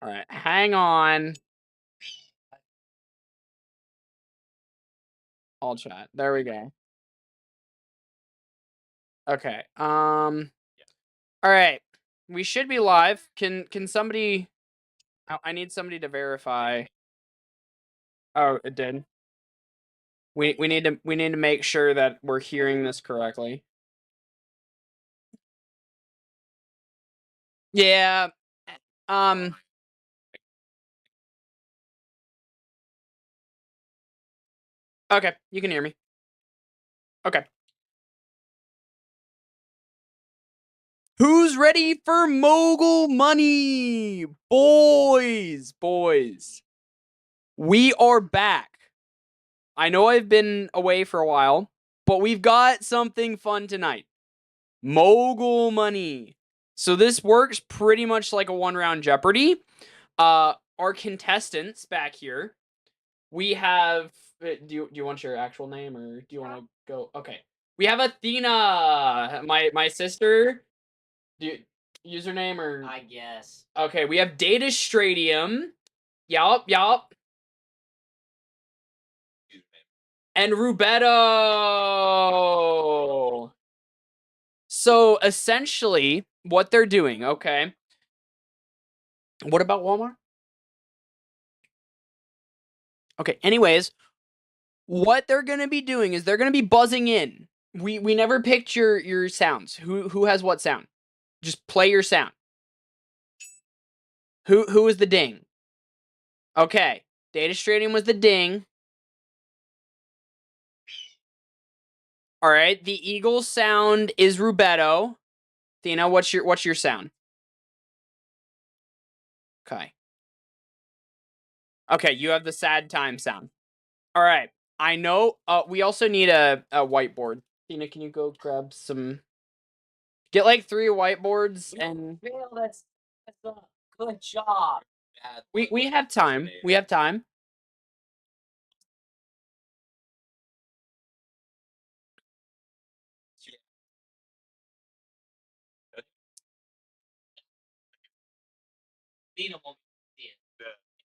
All right, hang on. All chat. There we go. Okay. All right. We should be live. Can somebody? I need somebody to verify. Oh, it did. We need to make sure that we're hearing this correctly. Yeah. Okay, you can hear me. Okay. Who's ready for Mogul Money? Boys. We are back. I know I've been away for a while, but we've got something fun tonight. Mogul Money. So this works pretty much like a one-round Jeopardy. Our contestants back here, we have. Do you want your actual name or do you want to go? Okay, we have Athena, my sister. Do you, username or? I guess. Okay, we have Data Stradium. Yup. And Rubetto. So essentially, what they're doing, okay. What about Walmart? Okay, anyways, what they're gonna be doing is they're gonna be buzzing in. We never picked your sounds. Who has what sound? Just play your sound. Who is the ding? Okay. Data Stradium was the ding. Alright, the eagle sound is Rubetto. Athena, what's your sound? Okay. Okay, you have the sad time sound. Alright. I know we also need a whiteboard. Athena, can you go grab some get like 3 whiteboards and That's a good job. we have time. We have time.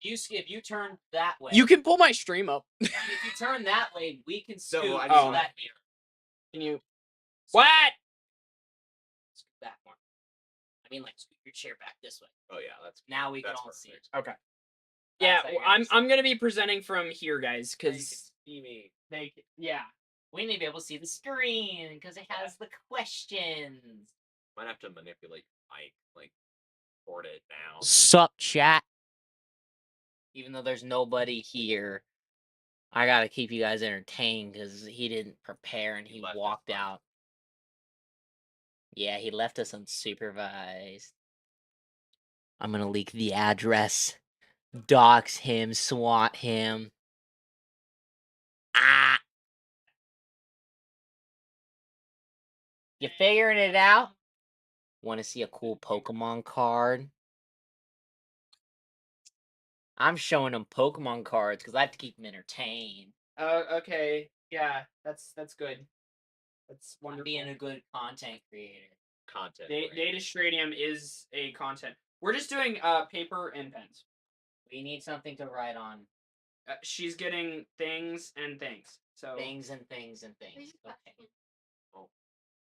If you turn that way, You can pull my stream up. if you turn that way, we can scoot Oh. that here. Can you What? Scoot back more. I mean, like scoot your chair back this way. Oh yeah, that's Now we can that's all see it. Okay. Yeah, That's how you're I'm gonna I'm gonna be presenting from here, guys, you can because see me. yeah. We need to be able to see the screen because it has the questions. Might have to manipulate your mic, like board it down. Sup, chat? Even though there's nobody here, I gotta keep you guys entertained because he didn't prepare and he walked out. Yeah, he left us unsupervised. I'm gonna leak the address, dox him, swat him. Ah! You figuring it out? Want to see a cool Pokemon card? I'm showing him Pokemon cards because I have to keep him entertained. Okay. Yeah, that's good. That's wonderful. Being a good content creator. Data Stradium is a content. We're just doing paper and pens. We need something to write on. She's getting things and things. So Things and things and things. Okay. Oh.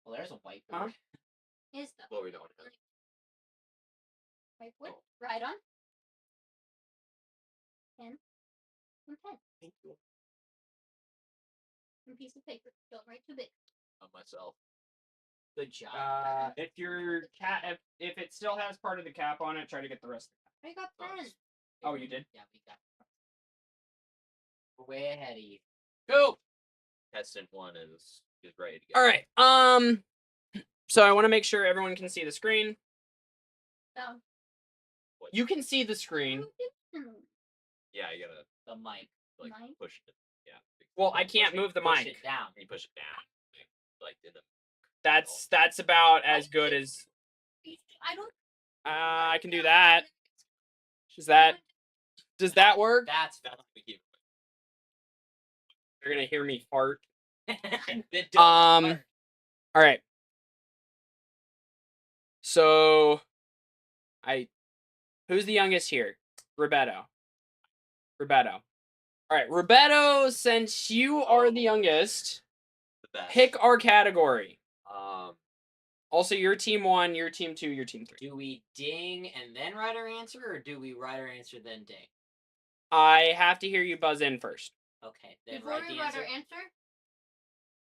Well, there's a whiteboard. Is the Well, we don't have. whiteboard right on? Pen. And pen. Thank you. And piece of paper. Don't write too big. On myself. Good job. if your cat if it still has part of the cap on it, try to get the rest of I got pen. Oh, you did? Yeah, we got it. We're way ahead of you. Go. Contestant 1 is ready to go. All right. So I want to make sure everyone can see the screen. So. You can see the screen. Yeah, you gotta The mic. like Mic? push it. Yeah. Well, I can't move the Push mic. it down. You push it down. Like did the. That's about as good as I don't. I can do that. Does that work? That's You're gonna hear me fart. Then don't fart. All right. So, I Who's the youngest here? Roberto. Roberto. All right, Roberto, since you are the youngest, The best. pick our category. Um, Also, you're team 1, you're team 2, you're team 3. Do we ding and then write our answer, or do we write our answer then ding? I have to hear you buzz in first. Okay, then Before write we the write answer. our answer,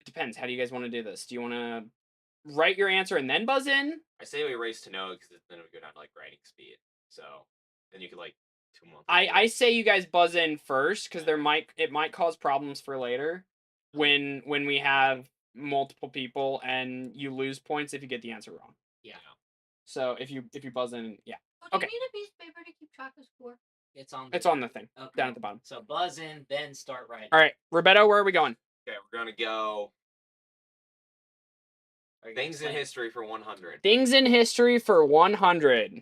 It depends. How do you guys want to do this? Do you want to write your answer and then buzz in? I say we race to know because then we go down to like writing speed. So then you could like 2 months. I say you guys buzz in first because it might cause problems for later when we have multiple people and you lose points if you get the answer wrong. Yeah, So if you buzz in, yeah, oh, do Okay. you need a piece of paper to keep track of score? it's on. it's on the thing Okay. down at the bottom. So buzz in, then start writing. All right, Roberto, where are we going? Okay, we're gonna go Are you gonna things in explain? history for 100. Things in history for 100.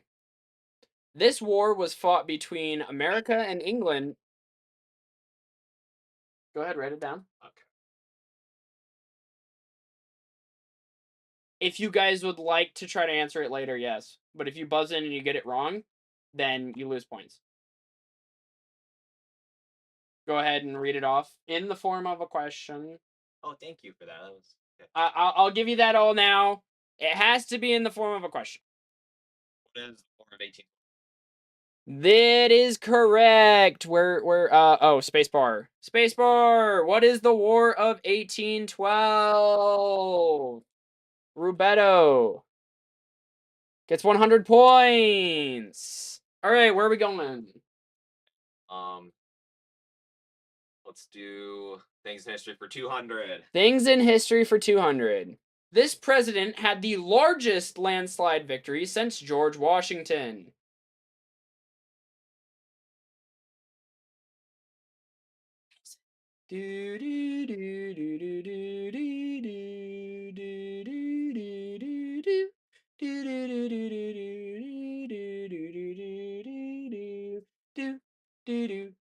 This war was fought between America and England. Go ahead, write it down. Okay. If you guys would like to try to answer it later, yes. But if you buzz in and you get it wrong, then you lose points. Go ahead and read it off in the form of a question. Oh, thank you for that. That was okay. I'll give you that all now. It has to be in the form of a question. What is the form of 18? That is correct. Spacebar. Spacebar. What is the War of 1812? Roberto gets 100 points. All right, where are we going? Let's do things in history for 200. Things in history for 200. This president had the largest landslide victory since George Washington. Do do do do do do do do do do do do. Do do do do do do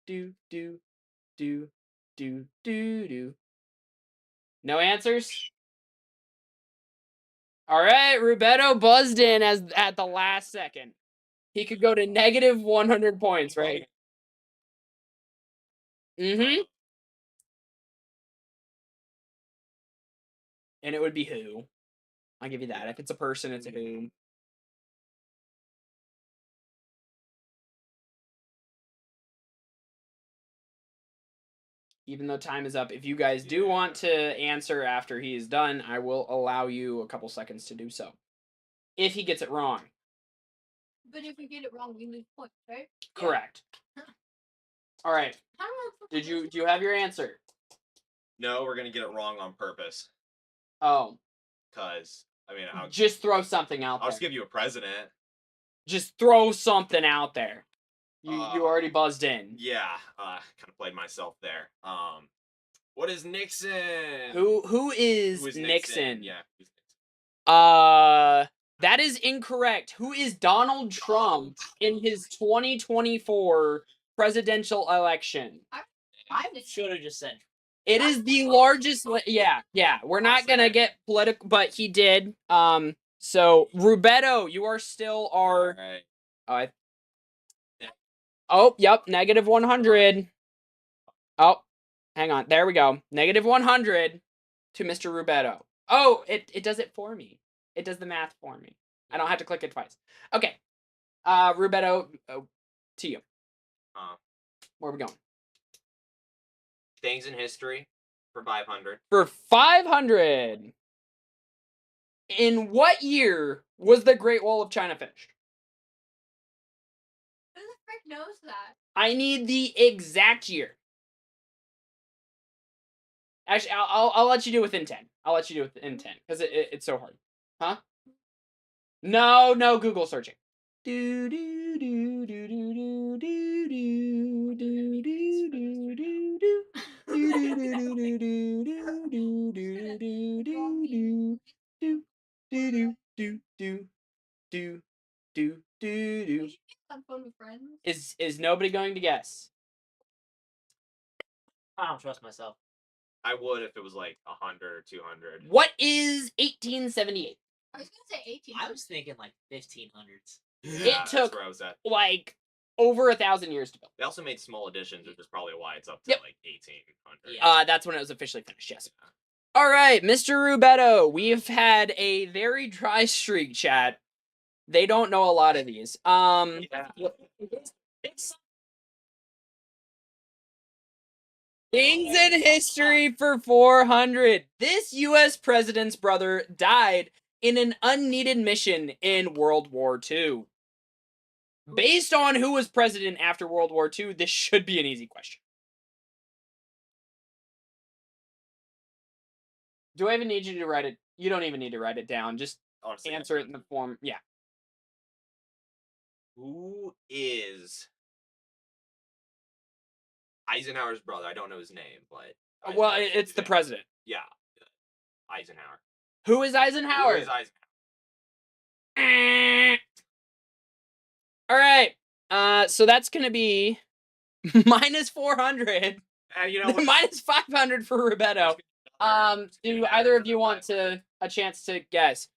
do do do do do do. No answers? All right, Roberto buzzed in as at the last second. He could go to negative 100 points, right? Mm-hmm. And it would be who? I'll give you that. If it's a person, it's a who. Even though time is up, if you guys do want to answer after he is done, I will allow you a couple seconds to do so. If he gets it wrong. But if we get it wrong, we lose points, right? Correct. All right. How am I Do you have your answer? No, we're gonna get it wrong on purpose. Oh, Cause I mean, I'll just throw something out just there. give you a president. Just throw something out there. You already buzzed in. Yeah, kind of played myself there. What is Nixon? Who is Who is Nixon? Yeah. Who's Nixon? That is incorrect. Who is Donald Trump in his 2024 presidential election? I should have just said. It is the largest. Yeah. We're not gonna get political, but he did. So Roberto, you are still our. All right. Oh, yep, negative 100. Oh, hang on. There we go. Negative 100 to Mr. Roberto. Oh, it does it for me. It does the math for me. I don't have to click it twice. Okay. Roberto, to you. Where are we going? Things in history for 500. For 500. In what year was the Great Wall of China finished? Who the frick knows that? I need the exact year. Actually, I'll let you do within 10. I'll let you do within 10 because it's so hard. Huh? No, Google searching. Do do do do do do do do do do do do. Have fun with friends. Is nobody going to guess? I don't trust myself. I would if it was like 100 or 200. What is 1878? I was gonna say 18. I was thinking like 1500s. Yeah, took- that's where I was at. like over 1,000 years to build. They also made small editions, which is probably why it's up to Yep. like 1800. Yeah. That's when it was officially finished. Yes. All right, Mr. Rubetto, we've had a very dry streak, chat. They don't know a lot of these. Yeah. Things in history for 400. This U.S. president's brother died in an unneeded mission in World War II. Based on who was president after World War II, this should be an easy question. Do I even need you to write it? You don't even need to write it down. Just Honestly, answer it in the form. Yeah. Who is Eisenhower's brother? I don't know his name, but Well, Eisenhower's it's the dad. president. Yeah, Eisenhower. Who is Eisenhower? Who is Eisenhower? All right. So that's gonna be minus 400, You know what? minus 500 for Rubetto. Do either of you want a chance to guess?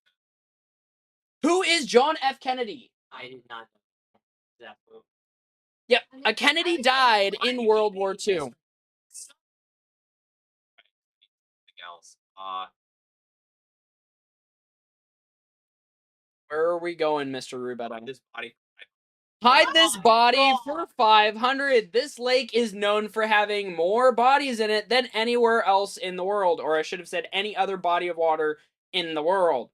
Who is John F. Kennedy? I did not know that. Yep, a Kennedy died in World War II. Something else. Where are we going, Mr. Rubetto? This body. Hide this body for 500. This lake is known for having more bodies in it than anywhere else in the world, or I should have said any other body of water in the world.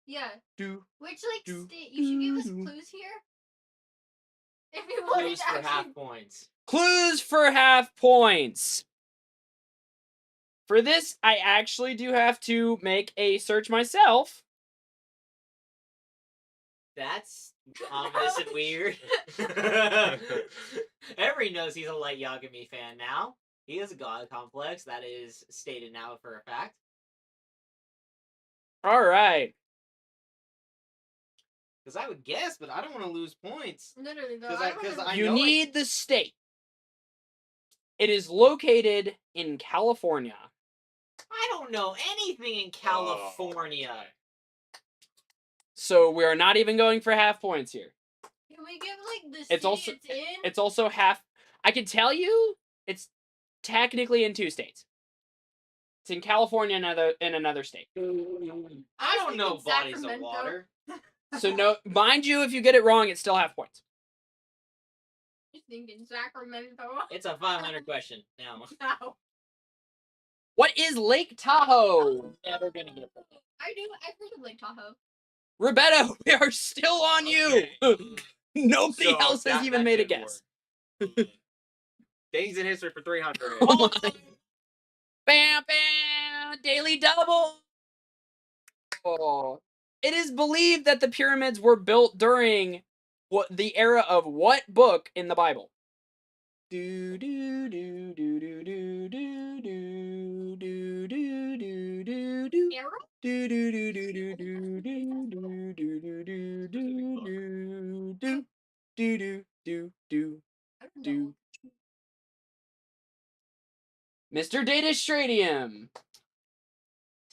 Yeah. Do. Which do, state? You should give us do. clues here. If you want Clues for half points. Clues for half points. For this, I actually do have to make a search myself. That's ominous and weird. Everybody knows he's a Light Yagami fan now. He has a god complex. That is stated now for a fact. All right. Because I would guess, but I don't want to lose points. Literally though. 'Cause I I- don't 'cause remember- I You know it. need the state. It is located in California. I don't know anything in California. So we are not even going for half points here. Can we give like the It's city also- it's in? It's also half. I can tell you, it's technically in 2 states. It's in California and in another state. I don't know thinking bodies of Sacramento. water. So no, mind you, if you get it wrong, it's still half points. Just thinking Sacramento. It's a 500 question. Now, No. What is Lake Tahoe? never gonna get it. I've heard of Lake Tahoe. Roberto, we are still on you. Nobody So else has that- even that made a did guess. work. Things in history for 300. Oh my. Bam, bam, daily double. Oh. It is believed that the pyramids were built during the era of what book in the Bible? Do do do do do do do do do do do do do. Arrow? Do do do do do do do do do do do do do do do do I don't do. know. Mr. Data Stradium.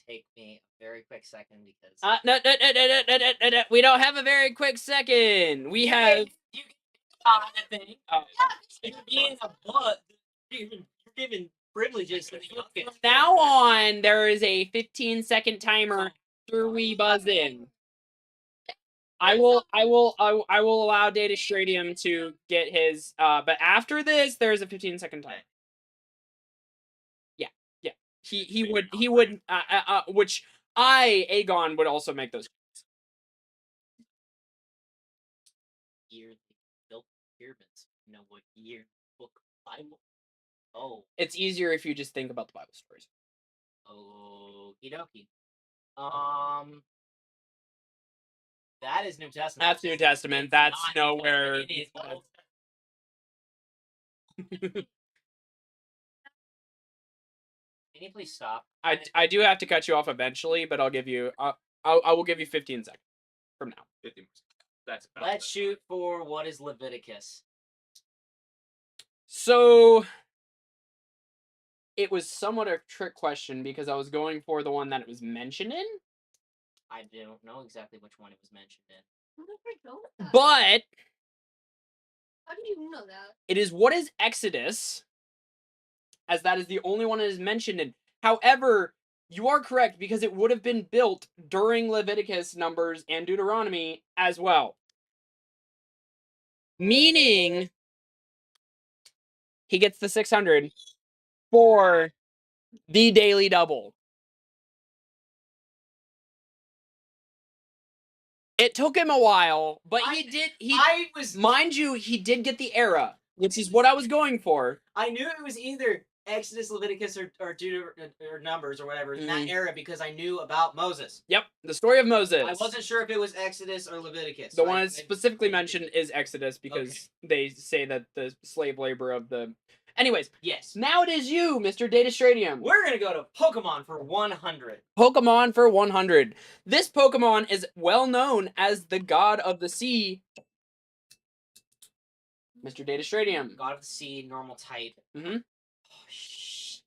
Take me a very quick second because No, we don't have a very quick second. We have. you can thing. You're being a butt. You're giving privileges to the youngest. From now on, there is a 15-second timer after we buzz in. I will allow Data Stradium to get his. But after this, there's a 15-second timer. Yeah. He would which Aegon would also make those. Year they built the pyramids. You know what year? Book Bible. Oh, It's easier if you just think about the Bible stories. okie dokie. That is New Testament. That's New Testament. It's That's not New nowhere. Testament, it is Old Testament. Can you please stop? I do have to cut you off eventually, but I'll give you I will give you 15 seconds from now. 50%. That's about Let's it. shoot for what is Leviticus. So it was somewhat a trick question because I was going for the one that it was mentioned in, I don't know exactly which one it was mentioned in. How did I know that? but How do you know that? it is what is Exodus, as that is the only one it is mentioned in. However, you are correct because it would have been built during Leviticus, Numbers, and Deuteronomy as well. Meaning, he gets the 600 for the daily double. It took him a while, but I was. mind you, he did get the era, which is what I was going for. I knew it was either Exodus, Leviticus, or Numbers or whatever in that era because I knew about Moses. Yep, the story of Moses. I wasn't sure if it was Exodus or Leviticus. The one that's specifically mentioned is Exodus because they say that the slave labor of the. Anyways, Yes. now it is you, Mr. Data Stradium. We're gonna go to Pokemon for 100. Pokemon for 100. This Pokemon is well known as the god of the sea. Mr. Data Stradium. God of the Sea, normal type. Mhm. Oh, shh.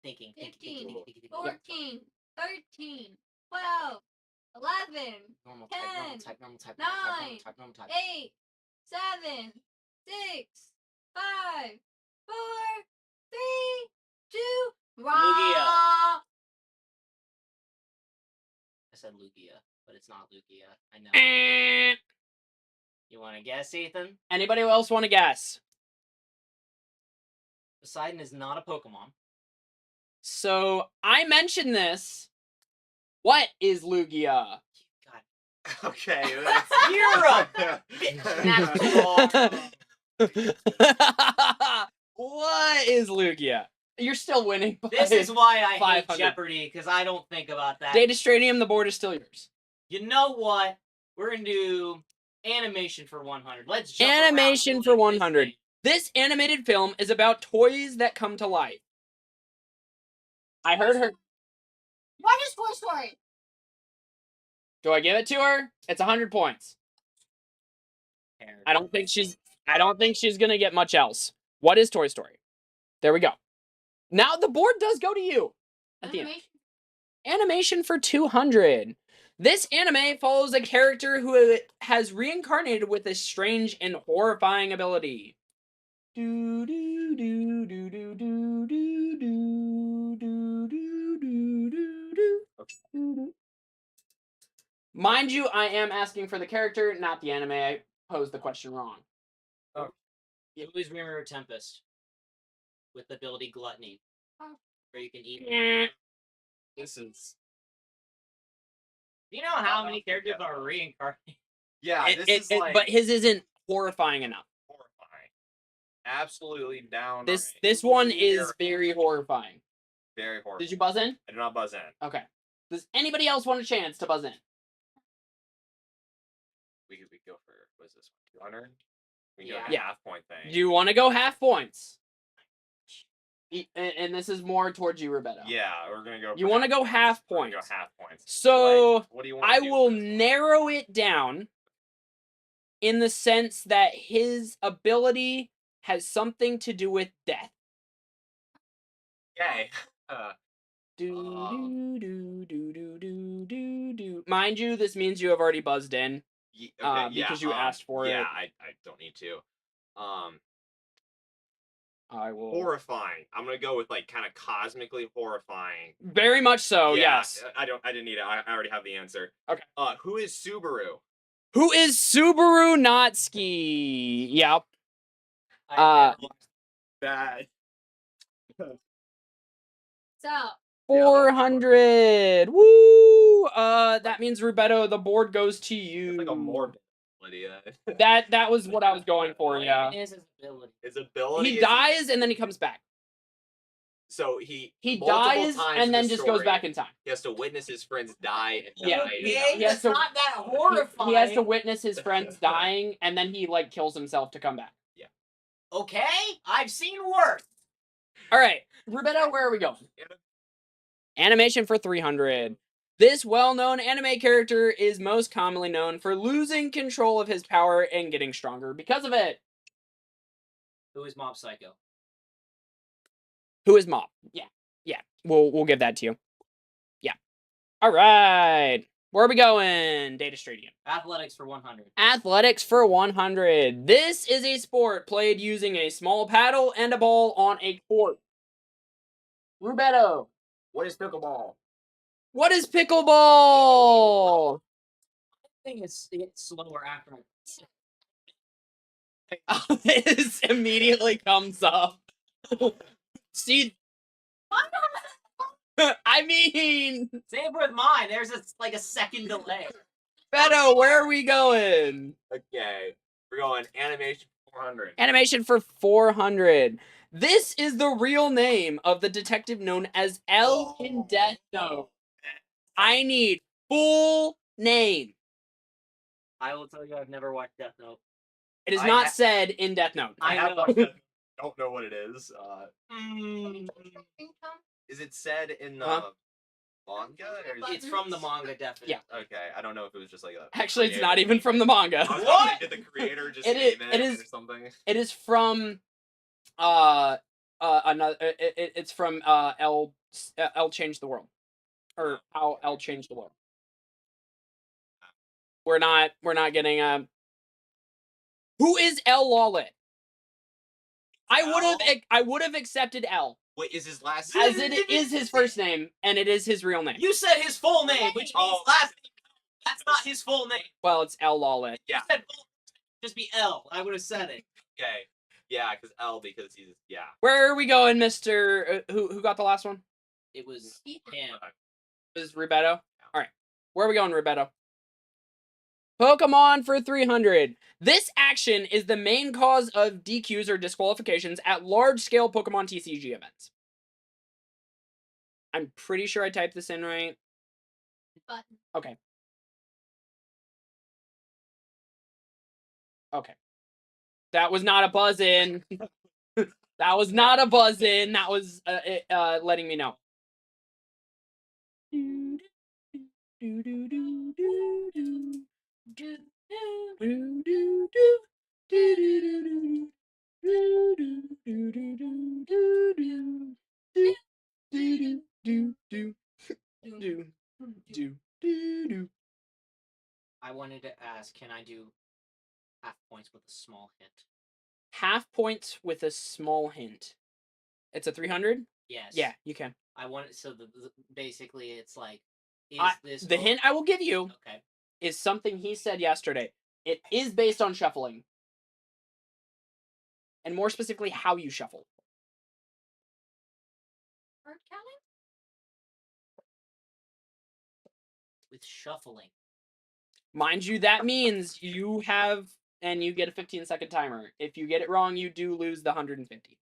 Thinking. 15, Yep. 14, 13, 12, 11, Normal 10, type, normal type, normal type, 9, normal type, normal type. 8, 7, 6, 5, 4, 3, 2, Lugia. raw. I said Lugia, but it's not Lugia. I know. Eh. You want to guess, Ethan? Anybody else want to guess? Poseidon is not a Pokemon. So I mentioned this. What is Lugia? God. Okay. You're What is Lugia? You're still winning. This is why I hate 500. Jeopardy, because I don't think about that. Data Stradium, the board is still yours. You know what? We're gonna do animation for 100. Let's jump Animation around for like this 100. thing. This animated film is about toys that come to life. I heard her. What is Toy Story? Do I give it to her? It's 100 points. I don't think she's gonna get much else. What is Toy Story? There we go. Now the board does go to you. At the end. Animation for 200. This anime follows a character who has reincarnated with a strange and horrifying ability. Do do do do do do do do do do do do. Mind you, I am asking for the character, not the anime. I posed the question wrong. You always remember Tempest with the ability Gluttony, where you can eat. This is. Do you know how many characters are reincarnated? Yeah, this is like But his isn't horrifying enough. horrifying. Absolutely down. This one is very horrifying. Very horrifying. Did you buzz in? I did not buzz in. Okay. Does anybody else want a chance to buzz in? We go for what is this one? 200. We can Yeah. go a half point thing. Do you want to go half points? And this is more towards you, Roberto. Yeah, we're gonna go. You for want to half go points. half We're gonna points. go half points. So what do you want? I will narrow it down in the sense that his ability has something to do with death. Okay. Do. Mind you, this means you have already buzzed in. Because you asked for it. Yeah, I don't need to. I will. Horrifying. I'm gonna go with like kind of cosmically horrifying. Very much so. Yeah, Yes. I didn't need it. I already have the answer. Okay. Who is Subaru? Who is Subaru Natsuki? Yep. Bad. So, 400. Woo! That means Rubetto, the board goes to you. It's like a more ability. That was what I was going for. Yeah. Is his ability. His ability. He dies and then he comes back. So he dies times and in then the just goes story, back in time. He has to witness his friends die. And Yeah. die. He has It's to- not that horrifying. He has to witness his friends dying and then he like kills himself to come back. Okay, I've seen worse. All right, Rubetto, where are we going? Animation for 300. This well-known anime character is most commonly known for losing control of his power and getting stronger because of it. Who is Mob Psycho? Who is Mop? Yeah. We'll give that to you. Yeah. All right. Where are we going? Data Stadium. Athletics for 100. Athletics for 100. This is a sport played using a small paddle and a ball on a court. Rubetto. What is pickleball? What is pickleball? I think it's slower after. This immediately comes up. See, I mean, Same with mine. There's like a second delay. Beto, where are we going? Okay, we're going animation 400. Animation for 400. This is the real name of the detective known as L in Death Note. I need full name. I will tell you, I've never watched Death Note. It is I not ha- said in Death Note. I have know. watched it. Don't know what it is. Income? Is it said in the Huh? manga? Or is It's from the manga, definitely. Yeah. Okay, I don't know if it was just like a. Actually, it's creator. not even from the manga. I was What? wondering, did the creator just It name is- it is- or something? It is from another. It's from L Changed the World, or how L Changed the World. We're not getting Who is L Lawlet? I would have accepted L Wait, is his last as it is his first name and it is his real name. You said his full name, which means Oh. last name. That's not his full name. Well, it's L Lawlet. Yeah. You said full just be L. I would have said it. Okay. Yeah, because he's yeah. Where are we going, Mister? Who got the last one? It was He- him. Is Rubetto? All right. Where are we going, Rubetto? Pokemon for 300. This action is the main cause of DQs or disqualifications at large-scale Pokemon TCG events. I'm pretty sure I typed this in right. Button. Okay. That was not a buzz-in. That was not a buzz-in. That was letting me know. I wanted to ask, can I do half points with a small hint? Half points with a small hint. It's a 300? Yes. Yeah, you can. I want it so basically it's like is this The hint I will give you Okay. is something he said yesterday. It is based on shuffling. And more specifically, how you shuffle. Word counting? With shuffling. Mind you, that means you have, and you get a 15-second timer. If you get it wrong, you do lose the 150.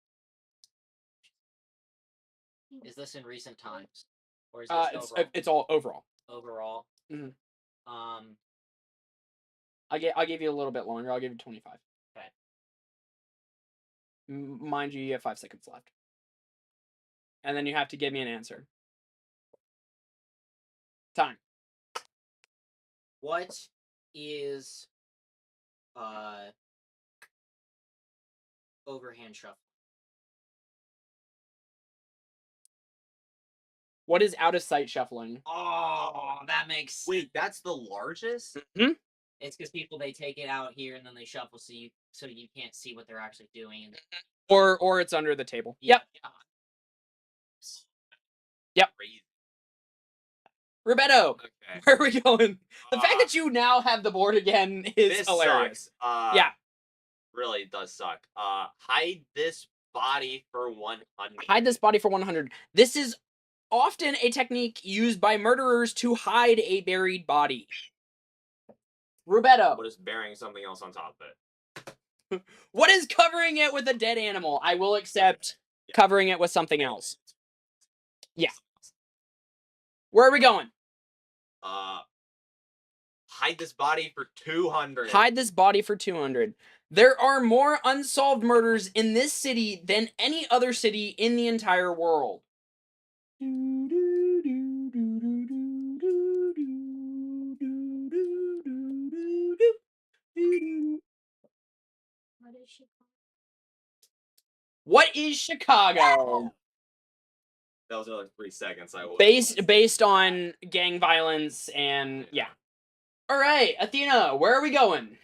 Is this in recent times? Or is this It's all overall. overall? Mhm. Um I'll give you a little bit longer. I'll give you 25. Okay. Mind you, you have 5 seconds left. And then you have to give me an answer. Time. what is overhand shuffle? What is out of sight shuffling? Oh, that makes Wait, that's the largest? It's because people they take it out here and then they shuffle so you can't see what they're actually doing. And Or it's under the table. yeah. Yep. Crazy. Rubetto, Okay. where are we going? The fact that you now have the board again is this hilarious. sucks. Yeah. Really does suck. Hide this body for 100. Hide this body for 100. This is often a technique used by murderers to hide a buried body. Rubetto, But it's burying something else on top of it. what is covering it with a dead animal? I will accept covering it with something else. Yeah. Where are we going? Hide this body for 200. Hide this body for 200. There are more unsolved murders in this city than any other city in the entire world. What is she called? What is Chicago? That was another 3 seconds. I will. Based on gang violence and yeah. All right, Athena, where are we going?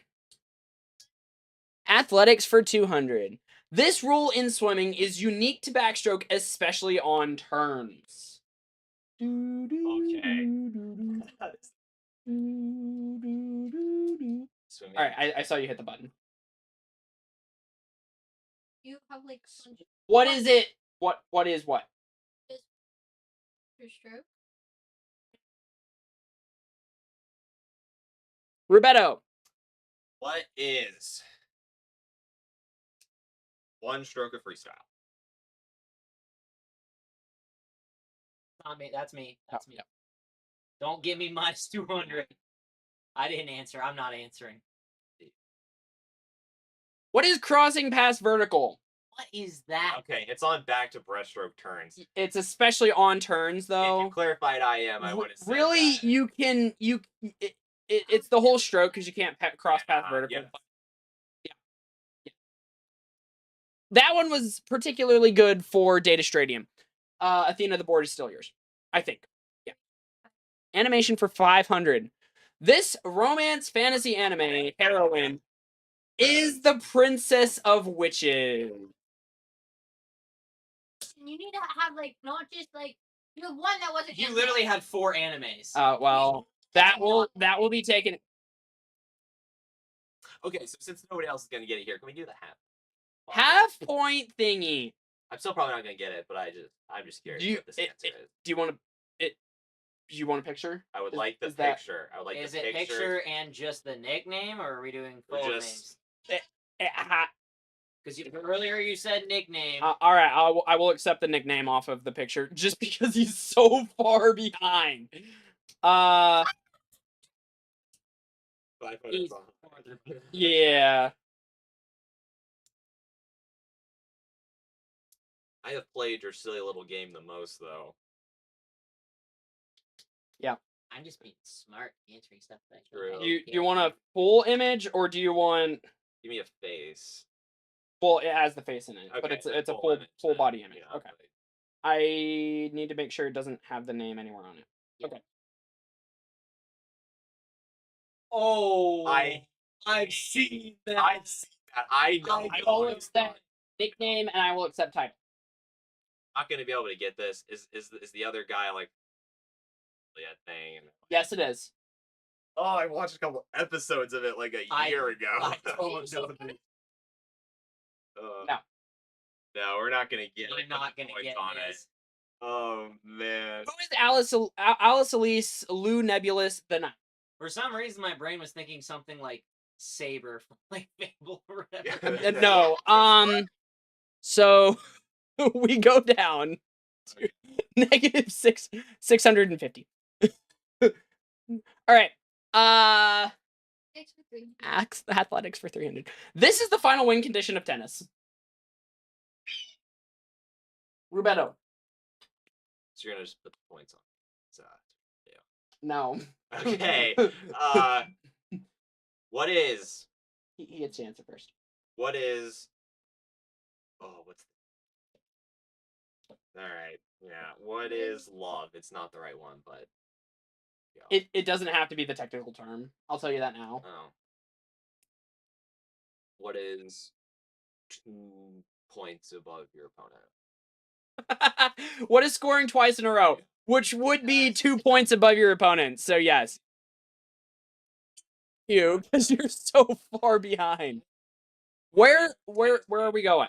Athletics for 200. This rule in swimming is unique to backstroke, especially on turns. Okay. All right, I saw you hit the button. You have like What is it? What is what? your stroke. Rubetto. What is one stroke of freestyle? Not me. That's me. That's me. Yep. Don't give me minus 200. I didn't answer. I'm not answering. What is crossing past vertical? What is that? Okay, it's on back to breaststroke turns. It's especially on turns If though. you clarified I would have said Really, that. you can it's the whole stroke because you can't cross path vertical. Yeah. That one was particularly good for Data Stadium. Athena, the board is still yours. I think. Yeah. Animation for 500. This romance fantasy anime heroine is the princess of witches. You need to have like not just like you have one that wasn't. You anime. literally had 4 animes. Well, that will be taken. Okay, so since nobody else is gonna get it here, can we do the half? Half point thingy. I'm still probably not gonna get it, but I'm just curious what this answer is. Do you want to it? Do you want a picture? I would like the is that- picture. I would like Is the it picture and just the nickname, or are we doing Or full just- names? Because earlier you said nickname. All right, I will accept the nickname off of the picture just because he's so far behind. 500 He's behind. farther. Yeah. I have played your silly little game the most, though. I'm just being smart, answering stuff like True. Do you want a full image or do you want? Give me a face. Well, it has the face in it, but Okay, it's then a full full image full then. body image. Yeah, Okay. but- I need to make sure it doesn't have the name anywhere on it. Okay. Oh, I've seen that. I've seen that. I know. I will accept nickname and I will accept title. Not gonna be able to get this. Is the other guy like that thing? Yes, it is. Oh, I watched a couple episodes of it like a year ago. I don't know this. No. No, we're not gonna get. I'm not gonna points get on it. this. Oh man. Who is Alice Elise Lou Nebulous the Night? For some reason, my brain was thinking something like Saber from like Fable or whatever. No. So we go down to negative 650. All right. Athletics for 300. This is the final win condition of tennis. Rubetto. So you're gonna just put the points on. No. Okay. What is? He gets to answer first. What is? Oh, what's? All right. Yeah. What is love? It's not the right one, but. Yeah. It doesn't have to be the technical term. I'll tell you that now. Oh. What is 2 points above your opponent? What is scoring twice in a row? Which would be 2 points above your opponent. So yes. You, because you're so far behind. Where are we going?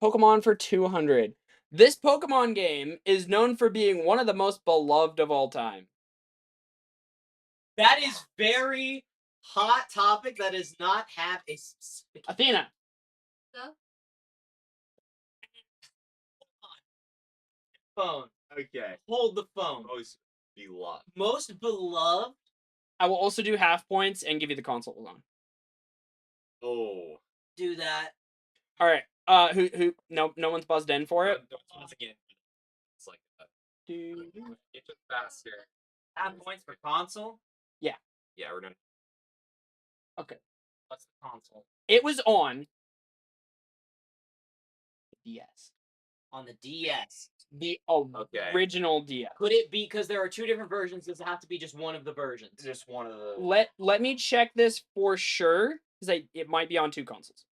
Pokemon for 200. This Pokemon game is known for being one of the most beloved of all time. That is very hot topic that does not have a specific Athena. So phone. Okay. Hold the phone. Most beloved. Most beloved. I will also do half points and give you the console. Hold on. Oh. Do that. All right. Who? No one's buzzed in for it. Once again, it's like Do- get it faster. Half points for console. Yeah, we're doing. Okay. What's the console? It was on the DS. On the DS. The Okay. original DS. Could it be, because there are 2 different versions, does it have to be just one of the versions? Just one of the. Let me check this for sure, because it might be on 2 consoles.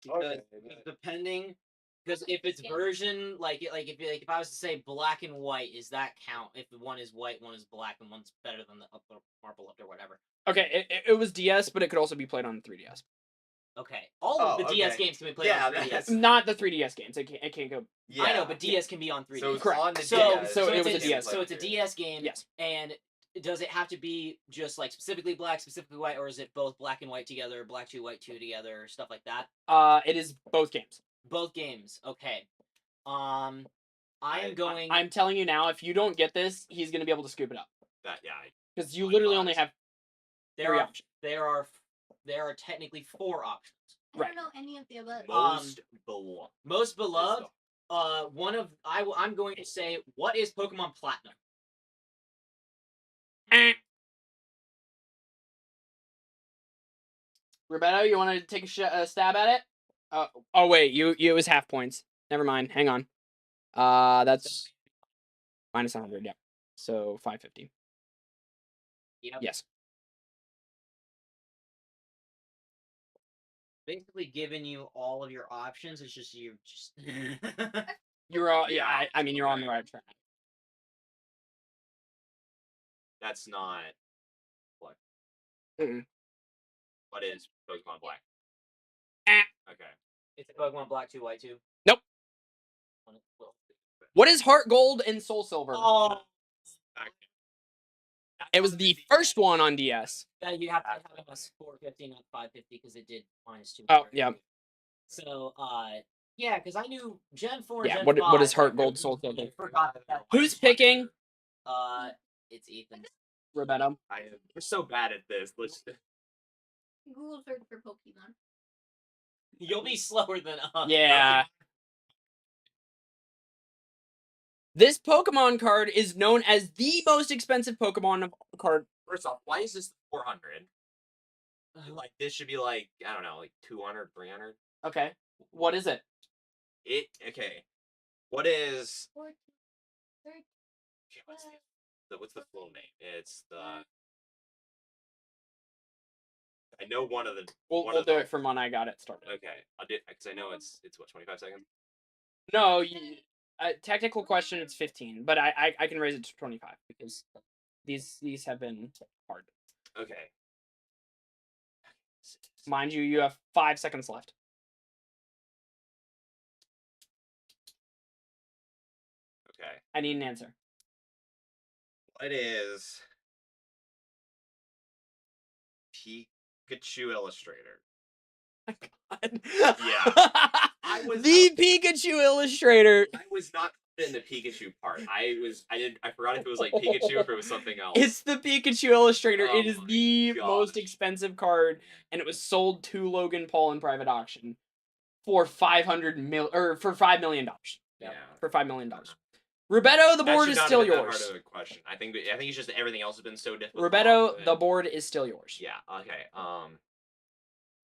Because depending, because if it's version if I was to say black and white, is that count? If one is white, one is black, and one's better than the upper marble up or whatever. Okay, it was DS, but it could also be played on 3DS. Okay, all of the DS games can be played on 3DS. Not the 3DS games. It can't go. Yeah. I know, but DS can be on 3DS. So it's Correct. on the So, DS. so it it's was a DS. So it's a DS game. Yes. And does it have to be just like specifically black, specifically white, or is it both black and white together, black 2, white 2 together, stuff like that? It is both games. Both games. Okay. I am going. I'm telling you now, if you don't get this, he's gonna be able to scoop it up. Because you literally only have there 3 are options. there are technically 4 options. I Right. don't know any of the above. Most beloved. I'm going to say, what is Pokemon Platinum? Roberto, you want to take a stab at it? Oh wait, it was half points. Never mind. Hang on. That's minus 100. Yeah. So 550. Yep. Yes. Basically giving you all of your options. It's just you just. You're all. Yeah. I mean, you're on the right track. That's not. What? Mm-mm. What is Pokemon Black? Okay. It's a Pokemon Black 2, White 2. Nope. What is Heart Gold and Soul Silver? Oh. It was the first one on DS. You have to have a 450, not 550, because it did -2. Oh, yeah. So, yeah, because I knew Gen 4 and Yeah, Gen what 5. is Heart Gold, Soul Silver? I forgot that. Who's picking? It's Ethan. Roberto. We're so bad at this. Let's. Google search for Pokemon. You'll be slower than us. Yeah. This Pokemon card is known as the most expensive Pokemon card. First off, why is this 400? Like this should be like I don't know, like 200, 300. Okay. What is it? Okay. What is? 14, 13, Okay, what's the full name? It's the. I know one of the. We'll do it from when I got it started. Okay, I'll do because I know it's what 25 seconds. No, technical question. It's 15, but I can raise it to 25 because these have been hard. Okay. Mind you, you have 5 seconds left. Okay. I need an answer. What is Pikachu Illustrator? God. Yeah. The Pikachu Illustrator. I was not in the Pikachu part. I forgot if it was like Pikachu or if it was something else. It's the Pikachu Illustrator. Oh it is the my most gosh. expensive card, and it was sold to Logan Paul in private auction for $5 million. Yeah. For $5 million. Roberto, the That board should is not still have been that yours. hard of a question. I think it's just everything else has been so difficult. Roberto, the board is still yours. Yeah. Okay.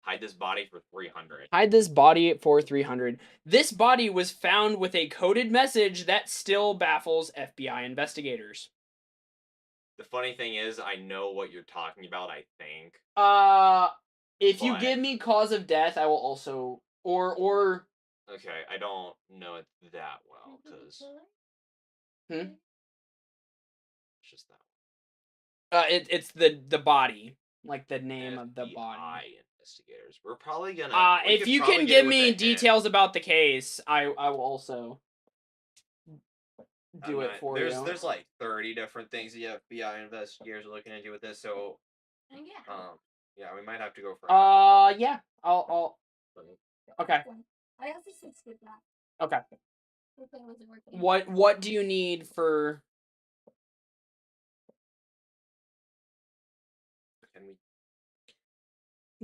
Hide this body for 300. Hide this body for 300. This body was found with a coded message that still baffles FBI investigators. The funny thing is, I know what you're talking about. I think. If you But- give me cause of death, I will also or. Okay, I don't know it that well because Hmm? it's just that. It's the body, like the name of the FBI body. investigators. We're probably gonna. we If could you probably can get give with me a hint. details about the case, I will also do it for you. There's like 30 different things the FBI investigators are looking into with this. So Yeah. yeah, we might have to go for. Yeah, I'll. Okay. I also said skip that. Okay. If it wasn't working. What do you need for? Can we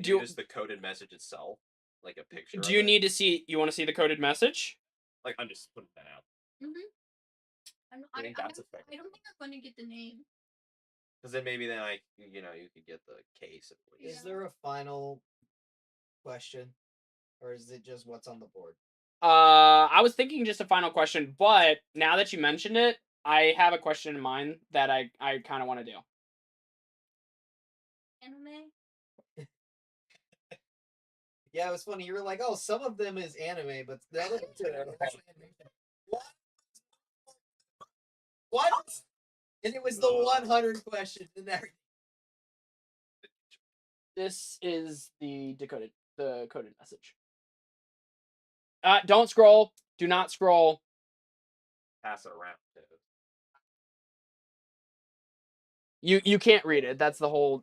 Do use the coded message itself, like a picture? Do you need to see? You want to see the coded message? Like I'm just putting that out. I think that's effective? I don't think I'm going to get the name. Because then maybe you could get the case at least. Is there a final question, or is it just what's on the board? I was thinking just a final question, but now that you mentioned it, I have a question in mind that I kind of want to do. Anime? Yeah, it was funny. You were like, "Oh, some of them is anime, but the other ones are actually animation." What? What? And it was the 100 questions and everything. This is the coded message. Don't scroll. Do not scroll. Pass it around. You can't read it. That's the whole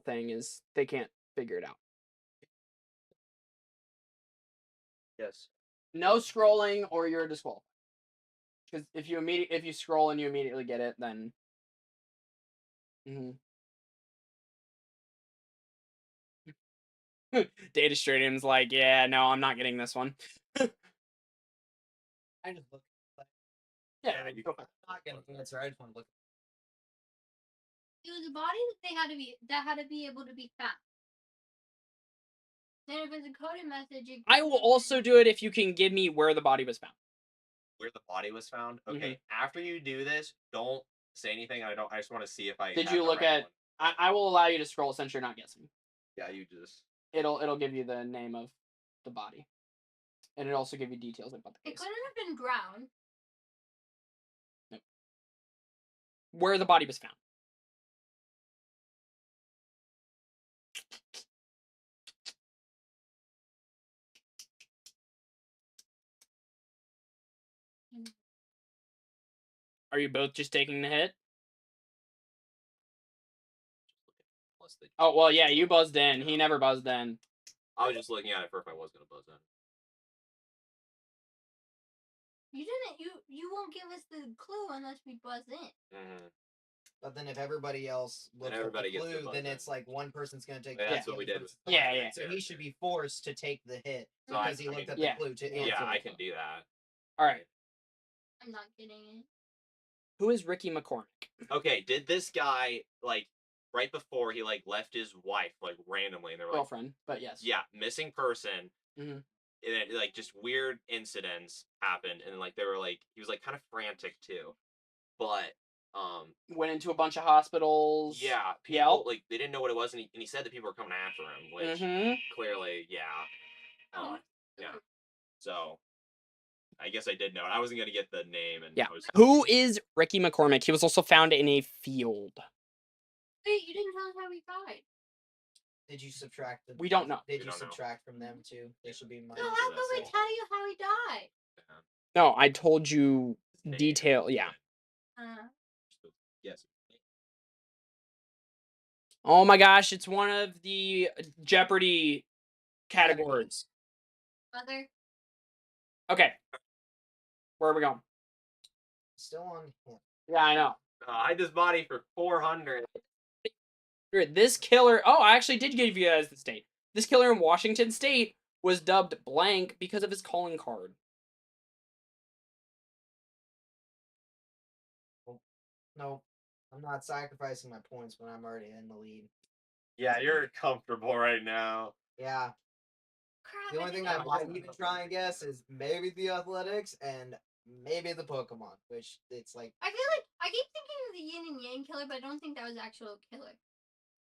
thing is they can't figure it out. Yes. No scrolling or you're disqualified. Because if you scroll and you immediately get it, then Data Stadium's like, yeah, no, I'm not getting this one. I just look. Yeah, you go can- for it. I'm not gonna answer. I just want to look. It was a body that had to be able to be found. Then if it's a coded message, I will also do it if you can give me where the body was found. Where the body was found. Mm-hmm. Okay. After you do this, don't say anything. I just want to see if I. Did have you the look right at? one. I will allow you to scroll since you're not guessing. Yeah, you just. It'll give you the name of the body, and it'll also give you details about the It case. couldn't have been drowned. Where the body was found. Are you both just taking the hit? Oh well, yeah, you buzzed in. He never buzzed in. I was just looking at it for if I was gonna buzz in. You didn't. You won't give us the clue unless we buzz in. Mm-hmm. But then if everybody else looks everybody at the gets to clue, buzz then in. it's like one person's gonna take. Yeah, that's the what we other did person's with- Yeah, yeah. So he should be forced to take the hit So I because he looked at the yeah. clue to answer. Yeah, the I can clue. do that. All right. I'm not getting it. Who is Ricky McCormick? Okay, did this guy right before he left his wife randomly and they were like, Girlfriend, but yes. yeah, missing person. Mhm. And then just weird incidents happened and they were he was kind of frantic too. But Went into a bunch of hospitals. yeah, people they didn't know what it was and he said that people were coming after him, which clearly, yeah. Yeah. So I guess I did know it. I wasn't gonna get the name and Yeah. I was Who is Ricky McCormick? He was also found in a field. Wait, you didn't tell us how he died. Did you subtract? We don't know. Did We you don't know. subtract from them too? They should be minus. So how can we tell you how he died? No, I told you Name. detail. Yeah. Yes. Oh my gosh, it's one of the Jeopardy categories. Mother. Okay. Where are we going? Still on. Yeah, I know. I had this body for 400. This killer. Oh, I actually did give you guys the state. This killer in Washington State was dubbed blank because of his calling card. No, I'm not sacrificing my points when I'm already in the lead. Yeah, you're comfortable right now. Yeah. Crap, The only thing I might even try and guess is maybe the athletics and maybe the Pokemon, which it's like. I feel like I keep thinking of the Yin and Yang killer, but I don't think that was actual killer.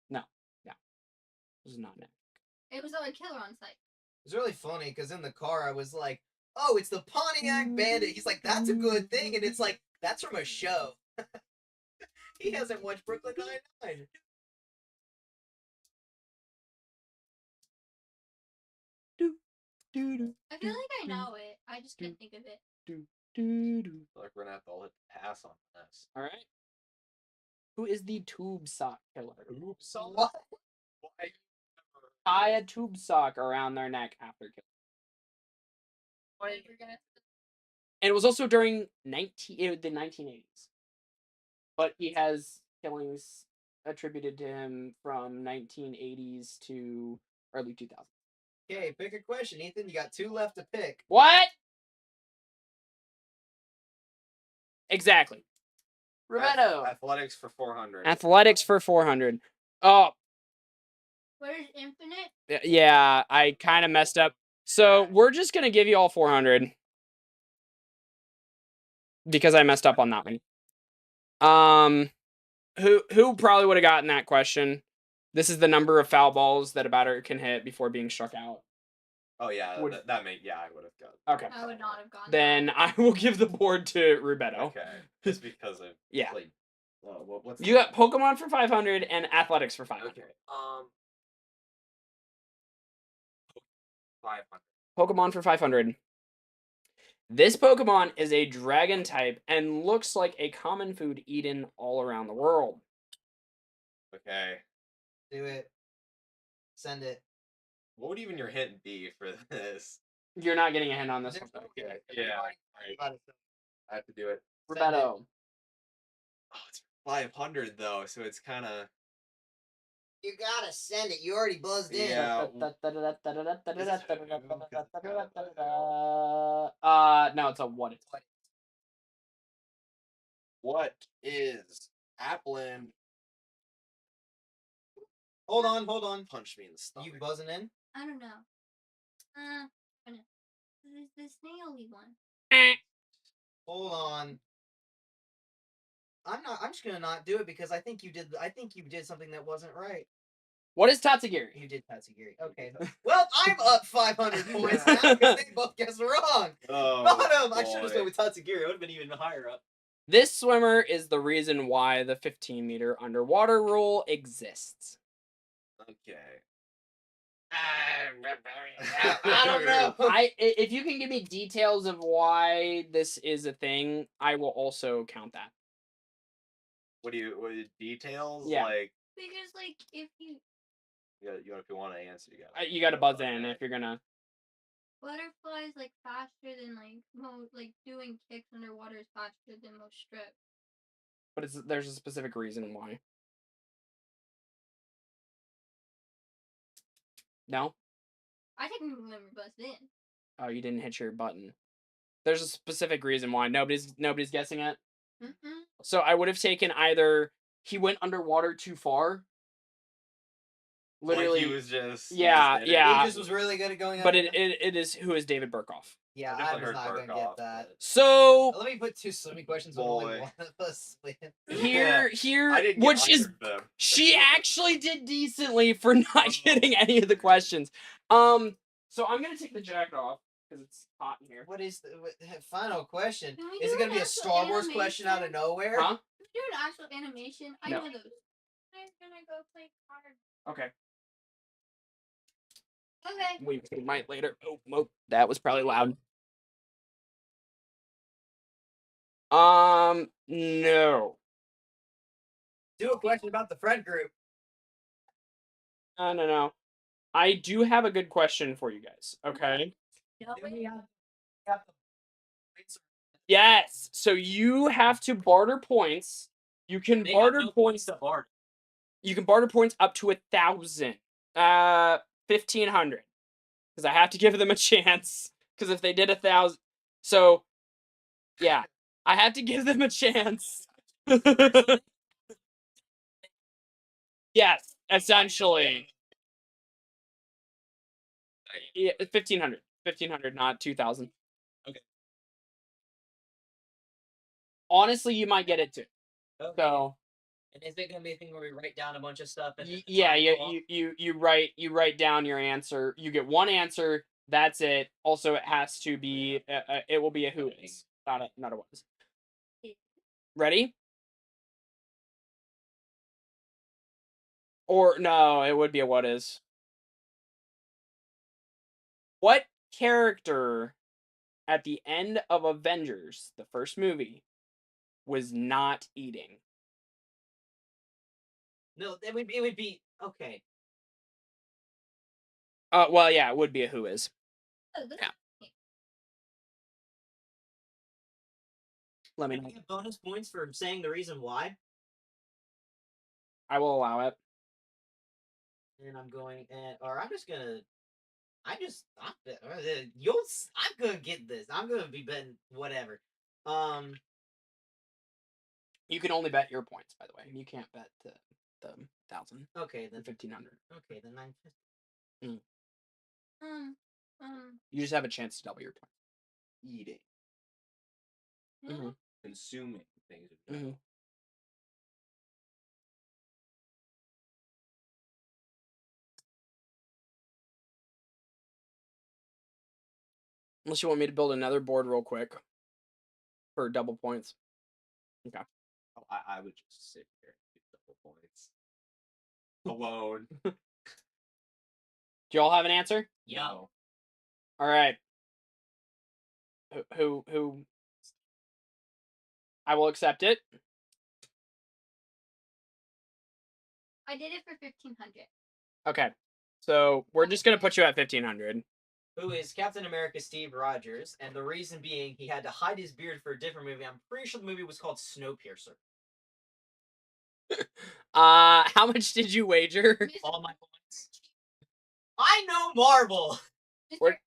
No. This is not it. It was a killer on site. It's really funny because in the car I was like, "Oh, it's the Pontiac Bandit." He's like, "That's a good thing," and it's like, "That's from a show." He hasn't watched Brooklyn Nine-Nine. I feel like I know it. I just can't think of it. We're gonna have to all hit the pass on this. All right. Who is the tube sock killer? What? Why? Tie a tube sock around their neck after killing. We're gonna- And it was also during the 1980s. But he has killings attributed to him from 1980s to early 2000s. Okay, pick a question, Ethan. You got 2 left to pick. What? Exactly. Roberto. Athletics for 400. Athletics for 400. Oh, Where's infinite? yeah, I kind of messed up. So we're just gonna give you all 400 because I messed up on that one. Who probably would have gotten that question? This is the number of foul balls that a batter can hit before being struck out. Oh yeah, Would- that may I would have got. Okay. I would not have gone. Then I will give the board to Roberto. Okay, just because of Yeah. Like, what's You got Pokemon for 500 and Athletics for 500. Okay. 500. Pokemon for 500. This Pokemon is a dragon type and looks like a common food eaten all around the world. Okay. Do it. Send it. What would even your hint be for this? You're not getting a hint on this There's one. no Yeah. hint. Yeah. Everybody- I have to do it. Roberto. Oh, it's 500 though, so it's kind of. You gotta send it. You already buzzed in. Yeah. No, it's a what it's. What is Appland? Hold on. Punch me in the stomach. You buzzing in? I don't know. I don't know. This the snaily one. Hold on. I'm just gonna not do it because I think you did something that wasn't right. What is Tatsugiri? You did Tatsugiri. Okay. Well, I'm up 500 points now because they both guessed wrong. Oh, Bottom. I should have boy. started with Tatsugiri. I would have been even higher up. This swimmer is the reason why the 15-meter underwater rule exists. Okay. I don't know. If you can give me details of why this is a thing, I will also count that. What details? Yeah. Like, Because like if you if you want to answer, You got to buzz in if you're gonna. butterflies like faster than like doing kicks underwater is faster than most strips. But there's a specific reason why. No? I technically never buzzed in. Oh, you didn't hit your button. There's a specific reason why. Nobody's guessing it. Mm-mm. So I would have taken either he went underwater too far. Literally, like he was just. Yeah, he just did it. yeah. He just was really good at going. but under. it is who is David Burkhoff. Yeah, I I definitely was heard not gonna Burkhoff, get that. So Let me put two swimming questions. With only Boy. one of us. here, I didn't which get is either of them. she actually did decently for not Oh. getting any of the questions. So I'm gonna take the jacket off because it's hot in here. What is the final question? Can we Is do it gonna an be a actual Star Wars question out of animation? nowhere? Huh? Do an actual animation. I No. know those. I'm gonna go play cards. Okay. Okay. We might later. Oh, that was probably loud. No. Do a question about the friend group. No. I do have a good question for you guys. Okay. No, Do we wait. have the points? Yes. So you have to barter points. You can They barter have no points. to barter. You can barter points up to 1,000. 1,500. Because I have to give them a chance. Because if they did 1,000, so yeah, I have to give them a chance. Yes, essentially. Yeah, 1,500. 1,500, not 2,000. Okay. Honestly, you might get it too. Okay. So And is it gonna be a thing where we write down a bunch of stuff? And yeah, you write down your answer. You get one answer. That's it. Also, it has to be. It will be a who is, not a what is. Ready? Or no, it would be a what is. What character at the end of Avengers, the first movie, was not eating? No, it would be okay. Well, yeah, it would be a who is. Oh, this- Yeah. Let me Can know. we get bonus points for saying the reason why? I will allow it. And I'm going, or I'm just gonna. I'm gonna get this. I'm gonna be betting whatever. You can only bet your points, by the way. You can't bet the 1,000 Okay, or then 1,500. okay, then 950. You just have a chance to double your points. Eating, Mhm. consuming things. Mhm. Unless you want me to build another board real quick for double points. Okay. Oh, I would just sit here and do double points alone. Do y'all have an answer? No. All right. Who? I will accept it. I did it for 1,500. Okay. So we're just gonna put you at 1,500. Who is Captain America Steve Rogers, and the reason being he had to hide his beard for a different movie. I'm pretty sure the movie was called Snowpiercer. How much did you wager? All my points. I know Marvel. We're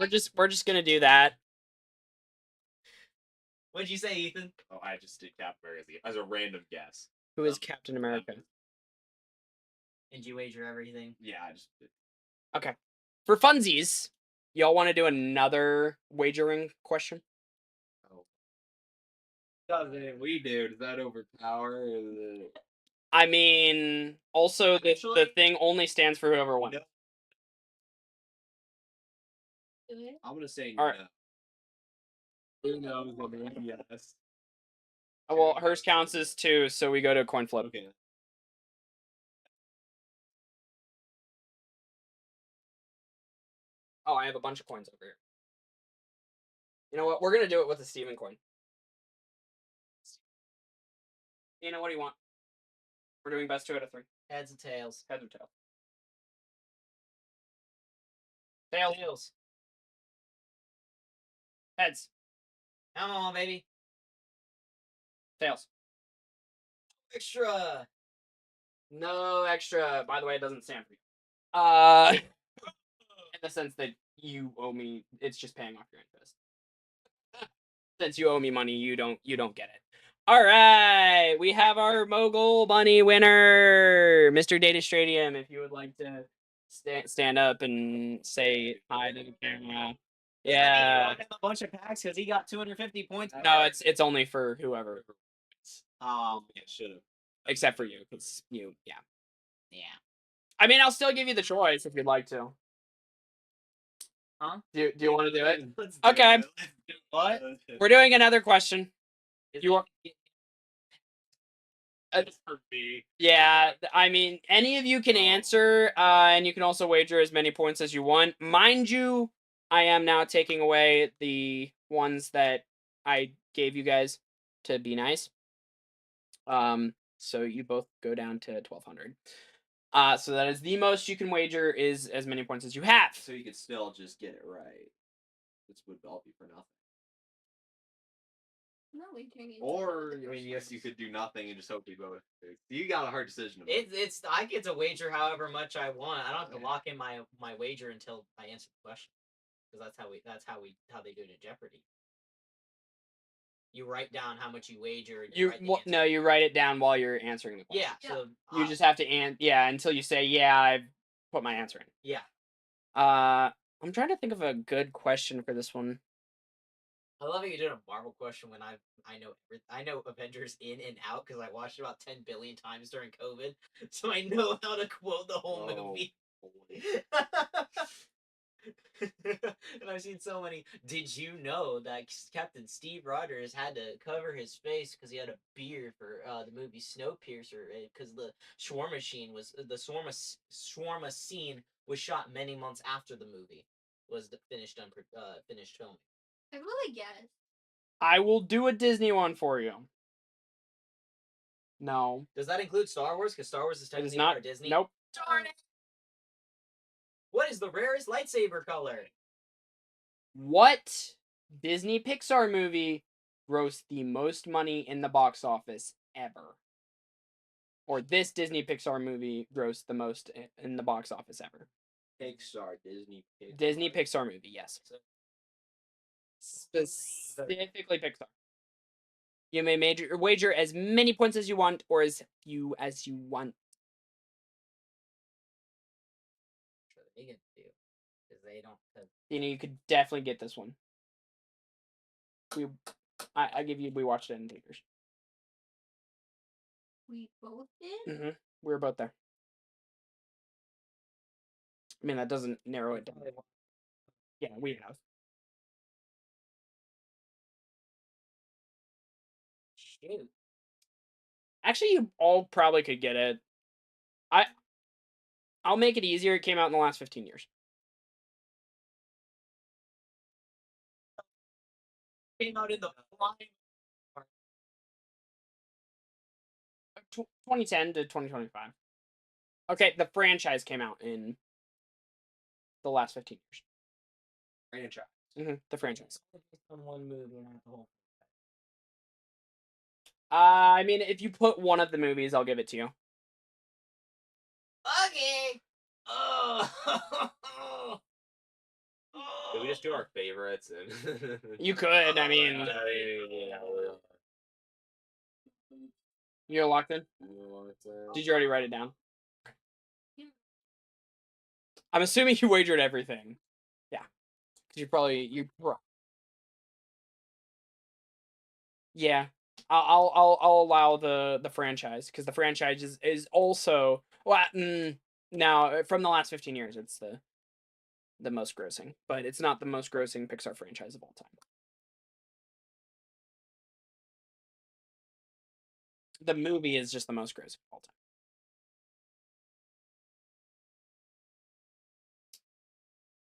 just gonna do that. What'd you say, Ethan? Oh, I just did Captain America as a random guess. Who is Captain America? Did you wager everything? Yeah, I just did. Okay. For funsies, y'all want to do another wagering question? Oh. Doesn't we do? Does that overpower? I mean, also the Actually- thing only stands for whoever won. No. Do it. I'm gonna say All right. no. Who knows? I mean, yes. Oh, well, hers counts as 2, so we go to a coin flip. Okay. Oh, I have a bunch of coins over here. You know what? We're gonna do it with a Steven coin. What do you want? We're doing best 2 out of 3. Heads and tails. Heads or tails? Tails. Tails. Heads. Come on, baby. Tails. Extra. No extra. By the way, it doesn't stand for you. In the sense that you owe me, it's just paying off your interest. Since you owe me money, you don't get it. All right, we have our Mogul Money winner, Mr. Data Stradium. If you would like to stand up and say hi to the camera. Yeah. A bunch of packs because he got 250 points. No, it's only for whoever. Yeah, should have. Except for you, because you, yeah. Yeah. I mean, I'll still give you the choice if you'd like to. Huh? Do you want to do it? Let's do Okay. it. Let's do it. What? We're doing another question. You want? It's for me. Yeah, I mean, any of you can answer, and you can also wager as many points as you want. Mind you, I am now taking away the ones that I gave you guys to be nice. So you both go down to 1,200. So that is the most you can wager is as many points as you have. So you could still just get it right. This would all be for nothing. No wagering. Or I mean, yes, you could do nothing and just hope we both. You got a hard decision to make. It's I get to wager however much I want. I don't have to lock in my wager until I answer the question. Because that's how they do it in Jeopardy. You write down how much you wager. And you No, you write it down while you're answering the question. Yeah. So You just have to until you say, yeah, I've put my answer in. Yeah. I'm trying to think of a good question for this one. I love how you did a Marvel question when I know Avengers in and out because I watched it about 10 billion times during COVID, so I know how to quote the whole movie. And I've seen so many. Did you know that Captain Steve Rogers had to cover his face because he had a beard for the movie Snowpiercer? Because the shawarma scene was shot many months after the movie was finished filming. I really guess. I will do a Disney one for you. No. Does that include Star Wars? Because Star Wars is It technically is not. part of Disney. Nope. Darn it! What is the rarest lightsaber color? What Disney Pixar movie grossed the most money in the box office ever? Or this Disney Pixar movie grossed the most in the box office ever? Pixar, Disney. Pixar. Disney Pixar movie, yes. Specifically Pixar. You may wager as many points as you want or as few as you want. What are they gonna do? Because they don't have. You could definitely get this one. I give you. We watched it in theaters. We both did? We were both there. I mean, that doesn't narrow it down. Yeah, we have. Shoot. Actually, you all probably could get it. I'll make it easier. It came out in the last 15 years. Came out in the flying. 2010 to 2025. Okay, the franchise came out in the last 15 years. Franchise. The franchise. Based on one movie, not the whole. I mean, if you put one of the movies, I'll give it to you. Okay. Oh. Did we just do our favorites? And You could. I mean, you're locked in. Did you already write it down? I'm assuming you wagered everything. Yeah, because yeah. I'll allow the franchise because the franchise is also now from the last 15 years it's the most grossing, but it's not the most grossing Pixar franchise of all time. The movie is just the most grossing of all time.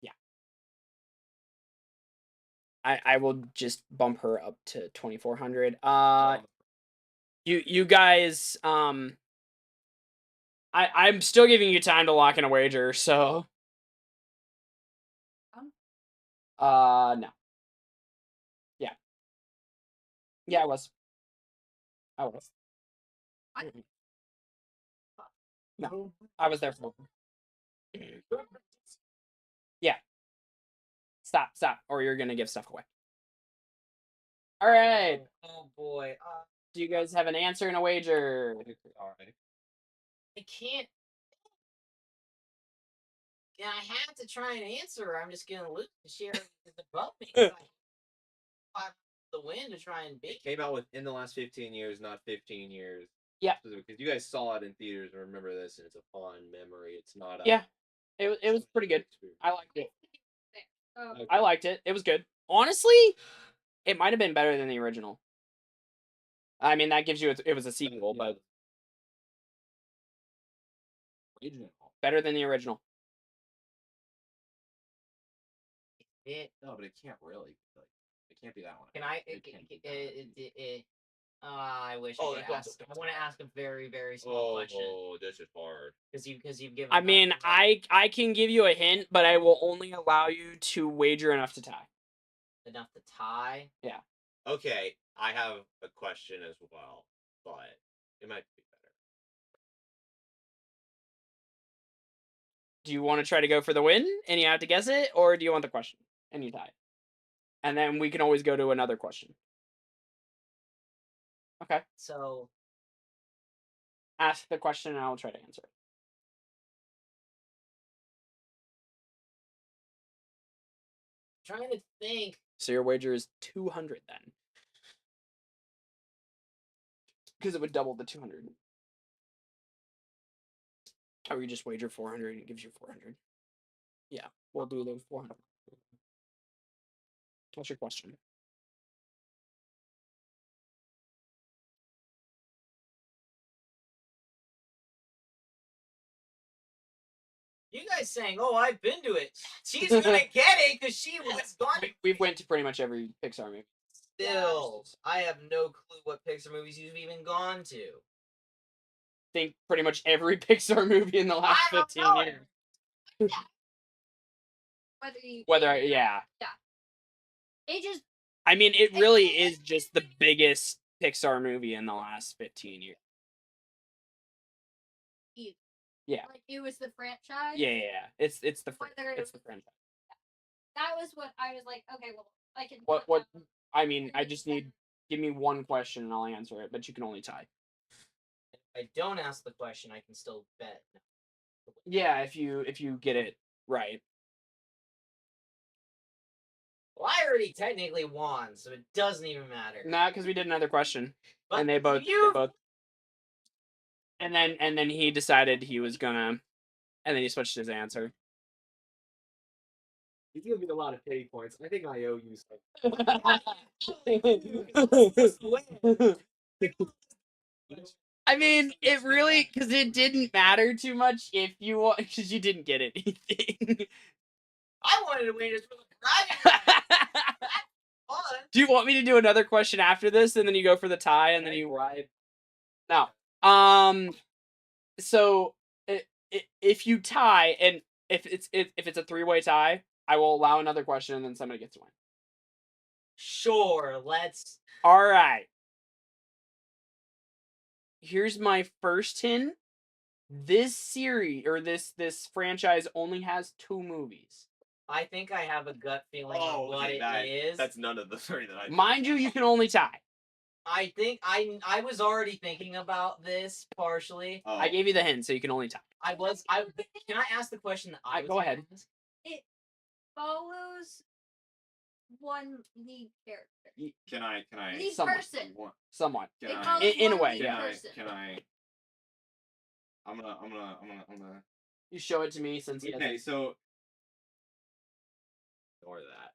Yeah. I will just bump her up to 2,400. You guys I'm still giving you time to lock in a wager, so no. Yeah. Yeah, I was. No, I was there for. Yeah. Stop, or you're gonna give stuff away. All right. Oh boy. Do you guys have an answer and a wager? All right. I can't. Yeah, I have to try and answer. I'm just gonna lose. She is above me. The win to try and beat. It came out within the last 15 years, not 15 years. Yeah. Because you guys saw it in theaters and remember this, and it's a fond memory. It's not a. Yeah. It was pretty good. I liked it. Okay. I liked it. It was good. Honestly, it might have been better than the original. I mean, that gives you it was a sequel, but better than the original. No, but it can't really. It can't be that one. Can I? I wish I could ask. I want to ask a very, very small question. Oh, this is hard. Because you've given. I mean, I can give you a hint, but I will only allow you to wager enough to tie. Enough to tie. Yeah. Okay, I have a question as well, but it might be better. Do you want to try to go for the win and you have to guess it, or do you want the question and you tie? And then we can always go to another question. Okay. So ask the question and I'll try to answer it. Trying to think. So your wager is 200 then. Because it would double the 200. Or you just wager 400 and it gives you 400. Yeah, we'll do the 400. What's your question? You guys saying, "Oh, I've been to it." She's gonna get it because she was gone. We've went to pretty much every Pixar movie. Still, I have no clue what Pixar movies you've even gone to. I think pretty much every Pixar movie in the last 15 years. Yeah. It just. I mean, it really is just the biggest Pixar movie in the last 15 years. Yeah. Like it was the franchise. Yeah. It's the franchise. That was what I was like. Okay, well, I can. What? I mean, I just need give me one question and I'll answer it, but you can only tie. If I don't ask the question, I can still bet. Yeah, if you get it right. Well, I already technically won, so it doesn't even matter. Nah, because we did another question, But and they both. you- And then he decided he was gonna, and then he switched his answer. He's giving me a lot of pity points. I think I owe you something. I mean, it really, because it didn't matter too much if you because you didn't get anything. I wanted to win just for the prize. Fun. Do you want me to do another question after this, and then you go for the tie, and then you Right. no. So if you tie, and if it's a 3-way tie, I will allow another question, and then somebody gets to win. Sure, let's. All right. Here's my first hint. This series or this franchise only has 2 movies. I think I have a gut feeling Oh, on what okay, it is. That's none of the 3 that I. Mind you, you can only tie. I think I was already thinking about this partially. Oh. I gave you the hint, so you can only tie. I can I ask the question that I was Go ahead. ask? It follows one lead character. Can I? Lead Somewhat. person. Somewhat. Can It I? follows In a one way, lead Can I? person. Can I? I'm gonna. You show it to me since he Okay, hasn't. so. Ignore that.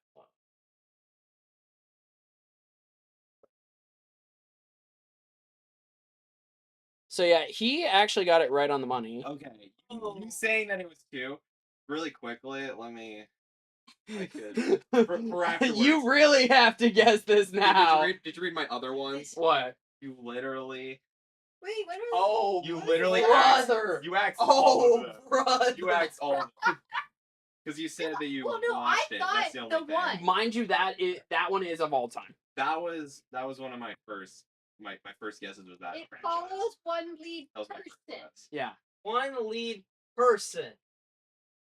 So yeah, he actually got it right on the money. Okay, you saying that it was 2? Really quickly, let me. I could. For afterwards. You really have to guess this now. Did you read my other ones? What? You literally. Wait, what are Oh, You literally brother. asked. You asked all of Oh, them. brother. You asked all of them. Because you said that you Well, no, watched I it. That's the thought only the thing. one. Mind you, that one is of all time. That was one of my first guesses was that It franchise. follows one lead That was my first person. guess. Yeah. One lead person.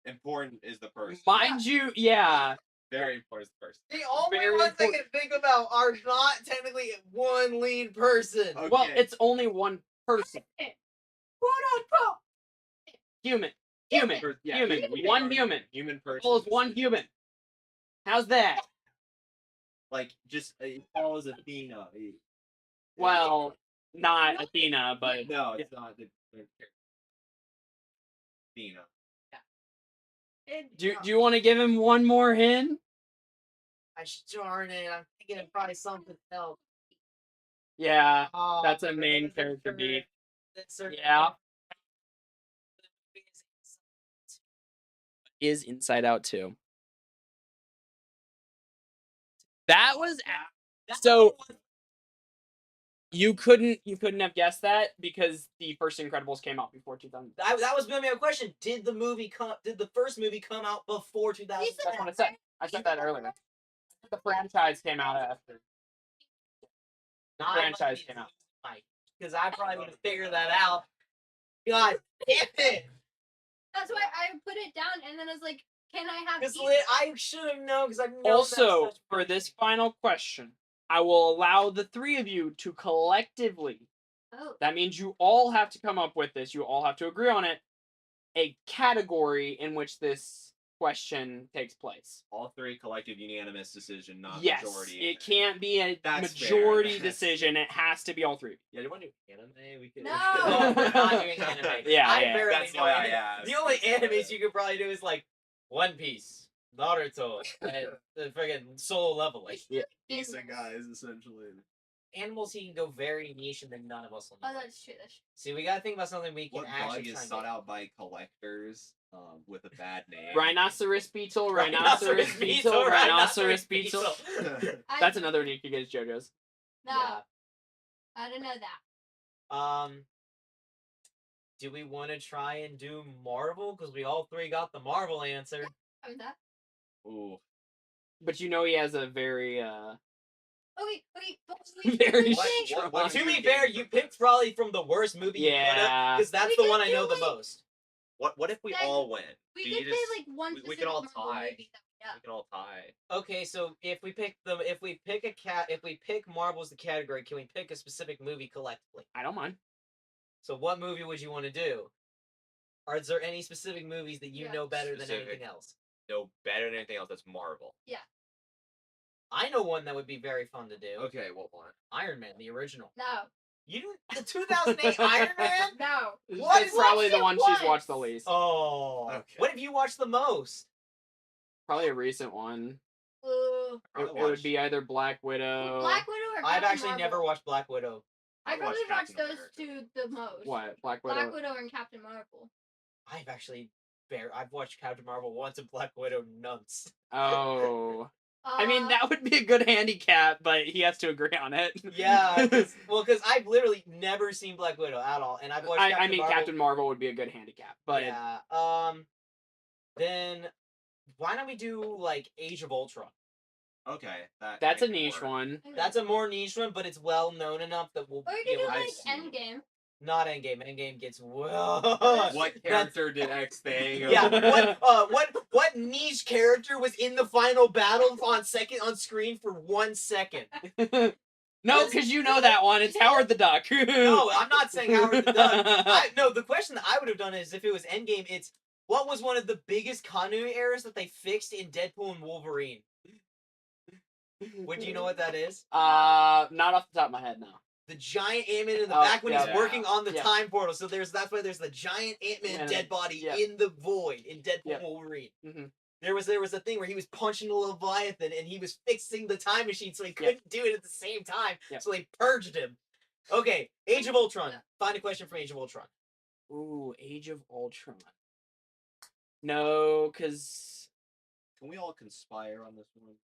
Important is the person. Mind you, yeah. Very important is the person. The only Very ones I important. can think about are not technically one lead person. Okay. Well, it's only one person. Quote unquote. Human. Yeah, Human. we One are human. Human person. Follows one human. How's that? Like just it follows Athena. Well, not Athena, but No, it's not the Athena. do you want to give him one more hint? Darn it, I'm thinking of probably something else. Yeah, Oh, that's a main character beat. That's certain- Yeah. Is Inside Out 2. That was so you couldn't have guessed that because the first Incredibles came out before 2000. That was gonna be my question. Did the first movie come out before 2000? That's what I said. I said that earlier. The franchise came out after. The franchise came out. Because I probably would have figured that out. God damn it! That's why I put it down, and then I was like, "Can I have?" Because either? I should have known. Because I know. Also, that's such for this final question, I will allow the 3 of you to collectively. Oh. That means you all have to come up with this. You all have to agree on it. A category in which this question takes place. All 3 collective unanimous decision, not Yes, majority. it can't be a That's majority fair. decision. It has to be all 3. Yeah, do you want to do anime? We could. No. No, we're not doing anime. Yeah, I yeah. barely That's know why I anime. asked. The only animes you could probably do is like One Piece, Naruto, and the friggin' Solo Leveling. Decent guys, essentially. Animals he can go very niche and then none of us will know. Oh, that's true. That's true. See, we gotta think about something we can What actually bug is try and sought get. out by collectors with a bad name? Rhinoceros beetle, rhinoceros beetle, rhinoceros beetle. That's another Nika Gaze JoJo's. No, Yeah. I don't know that. Do we want to try and do Marvel? Because we all 3 got the Marvel answer. How's that? Ooh. But you know he has a very Okay. But Very What To do be you fair, get you for picked probably from the worst movie Yeah. because that's We the one could I know do, the like- most. What if we Then all win? We Do could you say just like one we specific can all Marvel tie. movie that Yeah. We can all tie. Okay, so if we pick Marvel as the category, can we pick a specific movie collectively? I don't mind. So what movie would you want to do? Is there any specific movies that you Yeah. know better than Specific. anything else? No, better than anything else. That's Marvel. I know one that would be very fun to do. Okay, what one? Iron Man, the original. No. You the 2008 Iron Man? No. What? It's probably the one Watched it she's watched the once. least. Oh. Okay. What have you watched the most? Probably a recent one. Uh, It would be either Black Widow. Black Widow or I've Captain actually Marvel? never watched Black Widow. I I probably watched watched Captain those two the most. What? Black Widow. Black Widow and Captain Marvel. I've actually I've watched Captain Marvel once and Black Widow nonce. Oh. I mean, that would be a good handicap, but he has to agree on it. Yeah, because I've literally never seen Black Widow at all, and I've watched. I mean, Captain Marvel would be a good handicap, but yeah. Then why don't we do like Age of Ultron? Okay, that's a can niche work. one. That's a more niche one, but it's well known enough that we'll. Or you be could do able to- like I've seen- Endgame. Not Endgame. Endgame gets well. What character did X thing? Yeah. What niche character was in the final battle on screen for 1 second? No, because you know that one. It's Howard the Duck. No, I'm not saying Howard the Duck. No, the question that I would have done is if it was Endgame, it's what was one of the biggest continuity errors that they fixed in Deadpool and Wolverine? Would you know what that is? Not off the top of my head now. The giant Ant-Man in the Oh, back when he's yeah. working on the Yeah. time portal. So that's why there's the giant Ant-Man And dead body yeah. in the void in Deadpool Yeah. and Wolverine. Mm-hmm. There was a thing where he was punching the Leviathan and he was fixing the time machine so he couldn't do it at the same time. Yeah. So they purged him. Okay, Age of Ultron. Find a question from Age of Ultron. Ooh, Age of Ultron. No, because Can we all conspire on this one?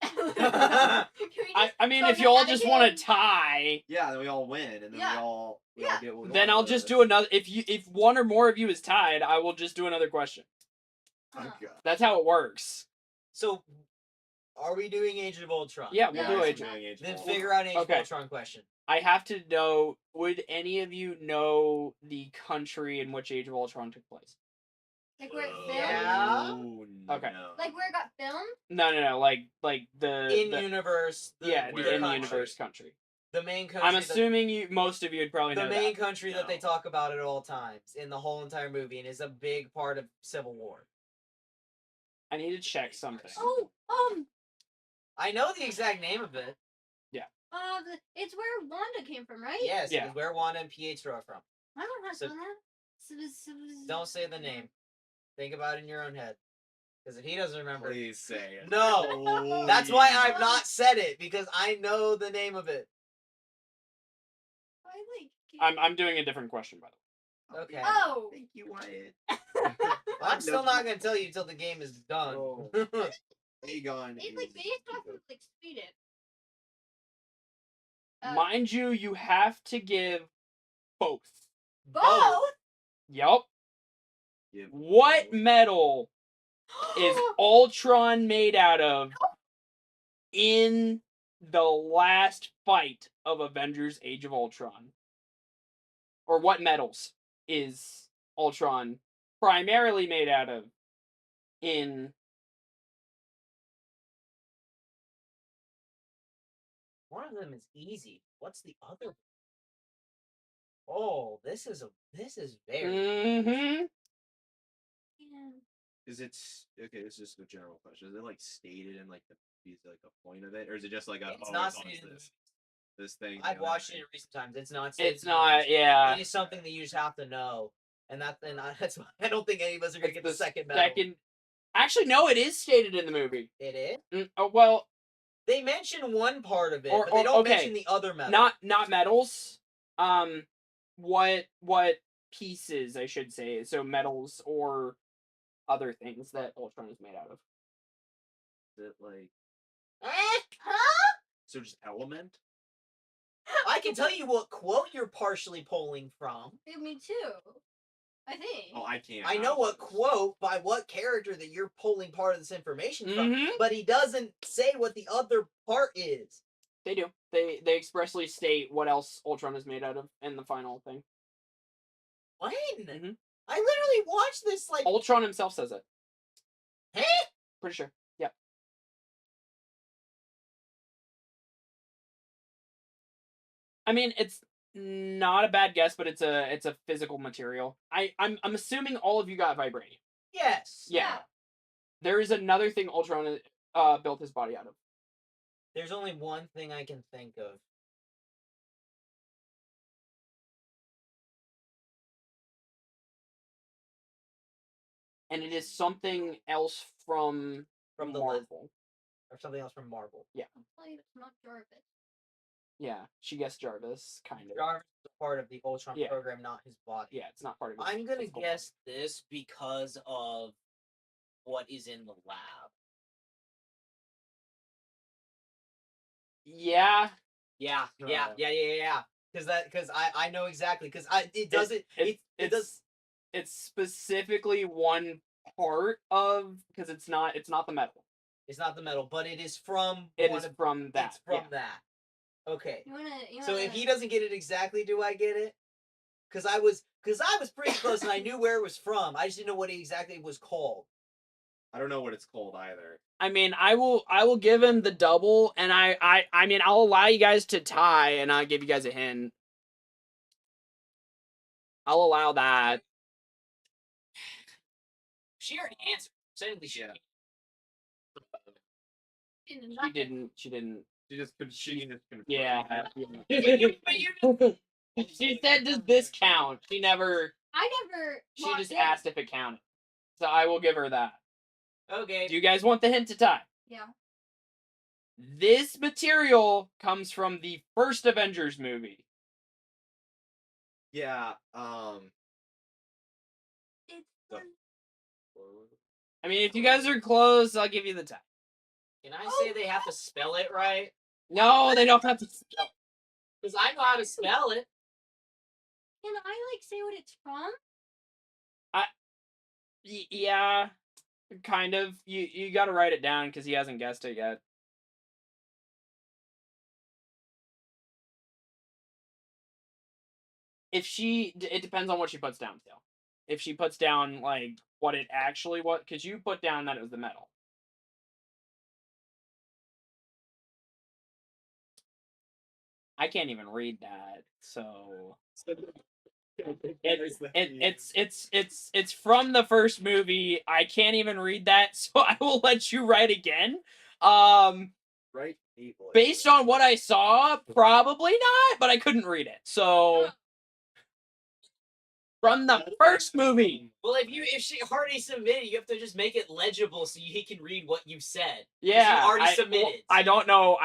I mean, if y'all just want to tie, Yeah, then we all win, and then Yeah. we all Yeah. get what we then want I'll out of just this. do another. If one or more of you is tied, I will just do another question. Oh, God. That's how it works. So, are we doing Age of Ultron? Yeah, we'll Yeah. do We're Age. doing Age of Then Ultron. figure out Age Okay. of Ultron question. I have to know. Would any of you know the country in which Age of Ultron took place? Like where it filmed? Yeah. Oh, Okay. no. Like where it got filmed? No. Like the In the, universe. yeah, where the in country. universe country. The main country. I'm that- assuming most of you would probably the know main that. country that they No. talk about at all times in the whole entire movie and is a big part of Civil War. I need to check something. Oh, I know the exact name of it. it's where Wanda came from, right? Yes, Yeah. it's where Wanda and Pietro are from. I don't have So- that. Don't say the name. Think about it in your own head. Because if he doesn't remember, Please say it. no, that's why I've not said it because I know the name of it. I like. I'm doing a different question, by the way. Okay. Oh. Thank you, Wyatt. I'm still not gonna tell you until the game is done. Oh. Aegon. It's like based off of like Sweden. Mind you, you have to give both. Both. Yup. Give What both. metal is Ultron made out of in the last fight of Avengers Age of Ultron? Or what metals is Ultron primarily made out of in One of them is easy. What's the other? Oh, this is very. Mm-hmm. Yeah. Is it okay? This is just a general question. Is it like stated in like the like a point of it, or is it just like a It's oh, not it's on stated in the this thing? I've the other watched it thing? in recent times. It's not. It's not, yeah. It is something that you just have to know, and that's why I don't think any of us are gonna It's get the the second medal. Actually, no, it is stated in the movie. It is. Oh, well, They mention one part of it, Or- but they don't okay. mention the other medal. not metals. What pieces, I should say. So metals or other things that Ultron is made out of. Is it like Huh? so just element? I can tell you what quote you're partially pulling from. Yeah, me too. I think. Oh, I can't. I know what quote by what character that you're pulling part of this information from, Mhm. but he doesn't say what the other part is. They do. They expressly state what else Ultron is made out of in the final thing. When? Mhm. I literally watched this like. Ultron himself says it. Huh? Pretty sure. Yeah. I mean, it's not a bad guess, but it's a physical material. I'm assuming all of you got vibranium. Yes. Yeah. There is another thing Ultron built his body out of. There's only one thing I can think of. And it is something else from From the Marvel. Or something else from Marvel. Yeah. It's not Jarvis. Yeah, she guessed Jarvis, kind of. Jarvis is a part of the Ultron Yeah. program, not his body. Yeah, it's not part of his I'm gonna physical guess this because of what is in the lab. Yeah. Yeah. Uh, Because I know exactly. Because it doesn't. It does. It's specifically one part of because it's not the metal. It's not the metal, but it is from. It is from that. It's from yeah. that. Okay. You wanna So if he doesn't get it exactly, do I get it? Because I was pretty close and I knew where it was from. I just didn't know what it exactly was called. I don't know what it's called either. I mean, I will give him the double, and I mean, I'll allow you guys to tie, and I'll give you guys a hint. I'll allow that. She already answered. Technically, she didn't. She didn't. She just confirmed. Yeah. But you She said, "Does this count?" She never. I never. She locked just in. asked if it counted. So I will give her that. Okay. Do you guys want the hint to tie? Yeah. This material comes from the first Avengers movie. Yeah. It's The- I mean, if you guys are close, I'll give you the tie. Can I say they have to spell it right? No, they don't have to spell. Because I know how to spell it. Can I say what it's from? Yeah, kind of. You got to write it down because he hasn't guessed it yet. It depends on what she puts down still. If she puts down what it actually was, because you put down that it was the metal. I can't even read that, so it's from the first movie. I can't even read that, so I will let you write again. Right. Based on what I saw, probably not, but I couldn't read it. So from the first movie. Well, if she already submitted, you have to just make it legible so he can read what you said. Yeah, you already submitted. I don't know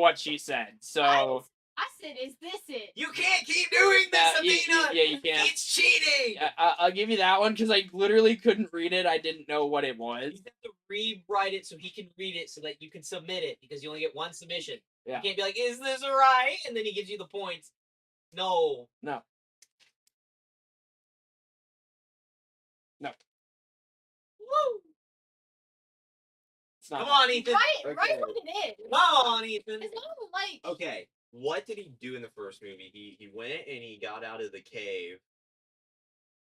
what she said. So I said, "Is this it?" You can't keep doing this, Athena. you can't. It's cheating. I'll give you that one because I literally couldn't read it. I didn't know what it was. You have to rewrite it so he can read it so that you can submit it because you only get one submission. Yeah. You can't be like, "Is this right?" And then he gives you the points. No. No. Woo! It's not. Come on, Ethan. Right what it is. Come on, Ethan. It's not Okay, what did he do in the first movie? He went and he got out of the cave.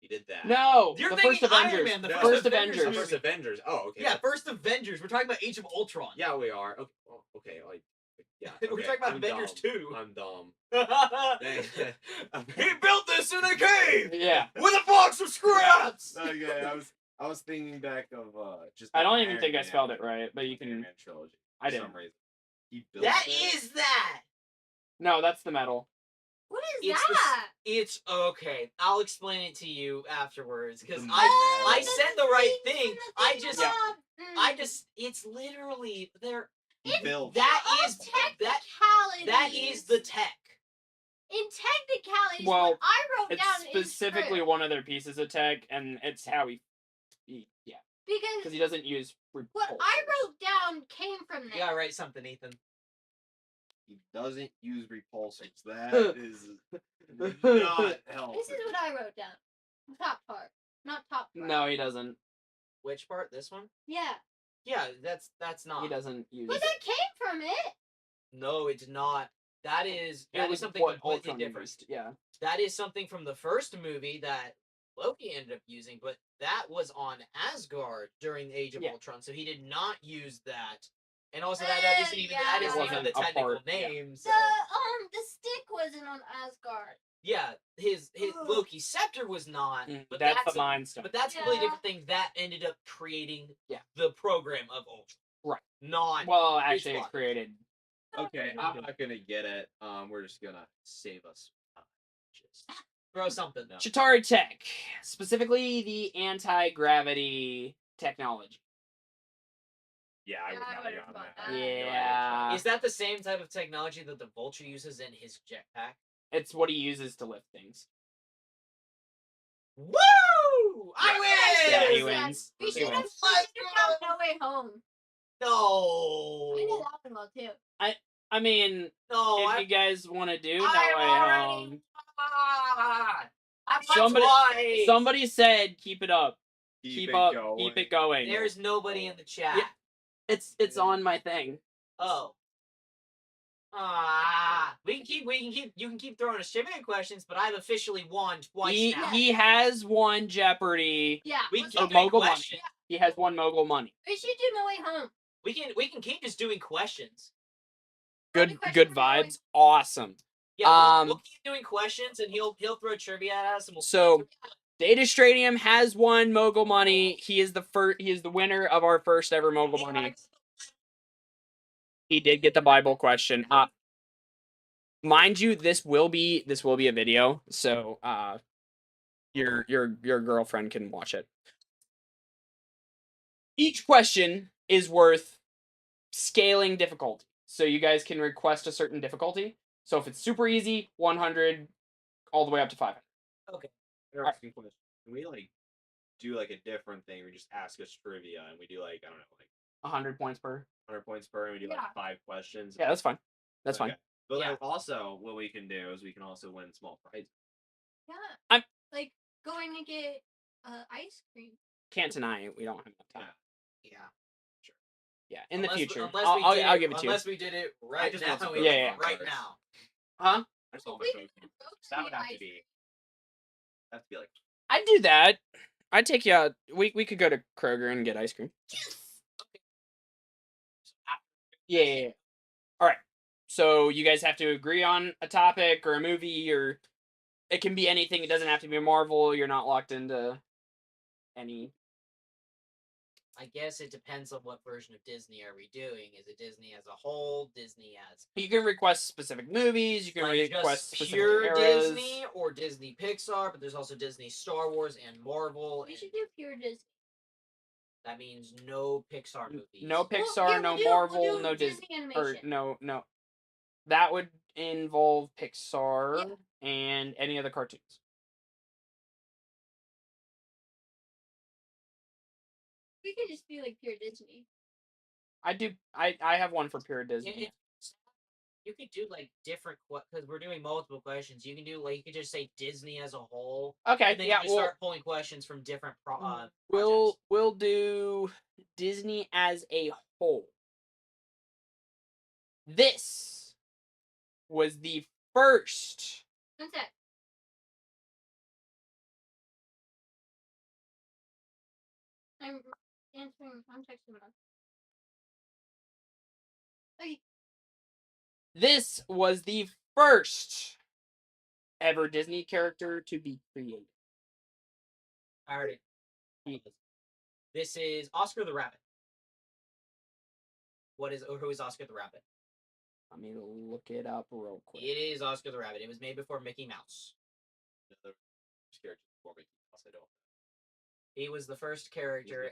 He did that. No, You're the thinking first Iron Avengers. Man, the The first first Avengers The Avengers. first Avengers. Oh, okay. Yeah, first Avengers. We're talking about Age of Ultron. Yeah, we are. Okay. Well, okay. Yeah. We're okay, talking about I'm Avengers dumb. 2. I'm dumb. He built this in a cave Yeah. with a box of scraps. Okay, I was thinking back of just. I the don't even Iron think I Man- spelled it right, but you Iron can. Man trilogy. I for didn't. some reason. He built That it. is that. No, that's the metal. What is It's that? It's okay. I'll explain it to you afterwards because The I metal. said the right thing. I just Yeah. it's literally there. He built. That All is technicalities. that is the tech. In technicalities, Well, what I wrote It's down specifically is true. one of their pieces of tech, and it's how yeah, because Because he doesn't use what repulsors. I wrote down came from You there. gotta write something, Ethan. He doesn't use repulsors. That is not helpful. This is what I wrote down. Top part, not top part. No, he doesn't. Which part? This one? Yeah. Yeah, that's not. He doesn't use. But that came from it. No, it's not. That is something what completely Ultron different. used. Yeah. That is something from the first movie that Loki ended up using, but that was on Asgard during the Age of Yeah. Ultron, so he did not use that And also that isn't even that yeah. isn't even the Wasn't a technical part, yeah. name. So The stick wasn't on Asgard. yeah, his Ugh. Loki's scepter was not. But That's that's the Mind Stone. But that's a completely Yeah. different thing. That ended up creating Yeah. the program of Ultron. Right. Not Well, actually, his it body. created. Okay, I'm not gonna get it. We're just gonna save us. Just throw something. no. Chitauri Tech, specifically the anti-gravity technology. Yeah, I would Yeah, I not would've have gotten thought that. that. I had no idea. Yeah. Is that the same type of technology that the Vulture uses in his jetpack? It's what he uses to lift things. Woo! I win! Yeah, he Yes. wins. We He should have wins. found No Way Home. No. I know that one well too. I mean, No, if you guys want to do No I Way already Home, won. I won Somebody- twice. somebody said keep it up. Keep Keep it going. There's nobody in the chat. Yeah. It's on my thing. Oh. You can keep throwing us trivia questions, but I've officially won twice now. He has won Jeopardy. Yeah. We let's can Oh, keep do doing Mogul Money. questions. He has won Mogul Money. We should do No Way Home. We can keep just doing questions. Good question good for No Way vibes. Awesome. Yeah, we'll keep doing questions, and he'll throw trivia at us, and we'll. So Data Stradium has won Mogul Money. He is the winner of our first ever Mogul Money. He did get the Bible question. Mind you, this will be a video, so your girlfriend can watch it. Each question is worth scaling difficulty. So you guys can request a certain difficulty. So if it's super easy, 100 all the way up to 500. Okay. Interesting question. Can we do a different thing? We just ask us trivia and we do I don't know 100 points per. 100 points per, and we do Yeah. 5 questions. Yeah, that's fine. That's fine. Okay. But Yeah. also, what we can do is we can also win small prizes. Yeah. I'm- like going to get ice cream. Can't deny it. We don't have enough time. Yeah. Yeah, in the future. Unless I'll give it to you. Unless we did it right just now. want some Yeah, yeah. Right now. Huh? I just want We my could phone. go That get would have to ice be. That'd be I'd do that. I'd take you out. We could go to Kroger and get ice cream. Yeah. All right. So you guys have to agree on a topic or a movie, or it can be anything. It doesn't have to be a Marvel. You're not locked into any. I guess it depends on what version of Disney are we doing. Is it Disney as a whole? Disney as You can request specific movies. You can like request just specific pure eras. Disney or Disney Pixar, but there's also Disney Star Wars and Marvel. We And should do pure Disney. that means no Pixar movies. No Well, Pixar, yeah, no we'll do Marvel, no Disney Disney, or animation. no. That would involve Pixar and any other cartoons. We could just do pure Disney. I have one for pure Disney. You could do different because we're doing multiple questions. You can do you could just say Disney as a whole. Okay, And then yeah, you just start pulling questions from different projects. we'll do Disney as a whole. This was the first. One sec. I'm answering. I'm texting them. Okay. This was the first ever Disney character to be created. I already. This is Oscar the Rabbit. Who is Oscar the Rabbit? Let me look it up real quick. It is Oscar the Rabbit. It was made before Mickey Mouse. He was the first character,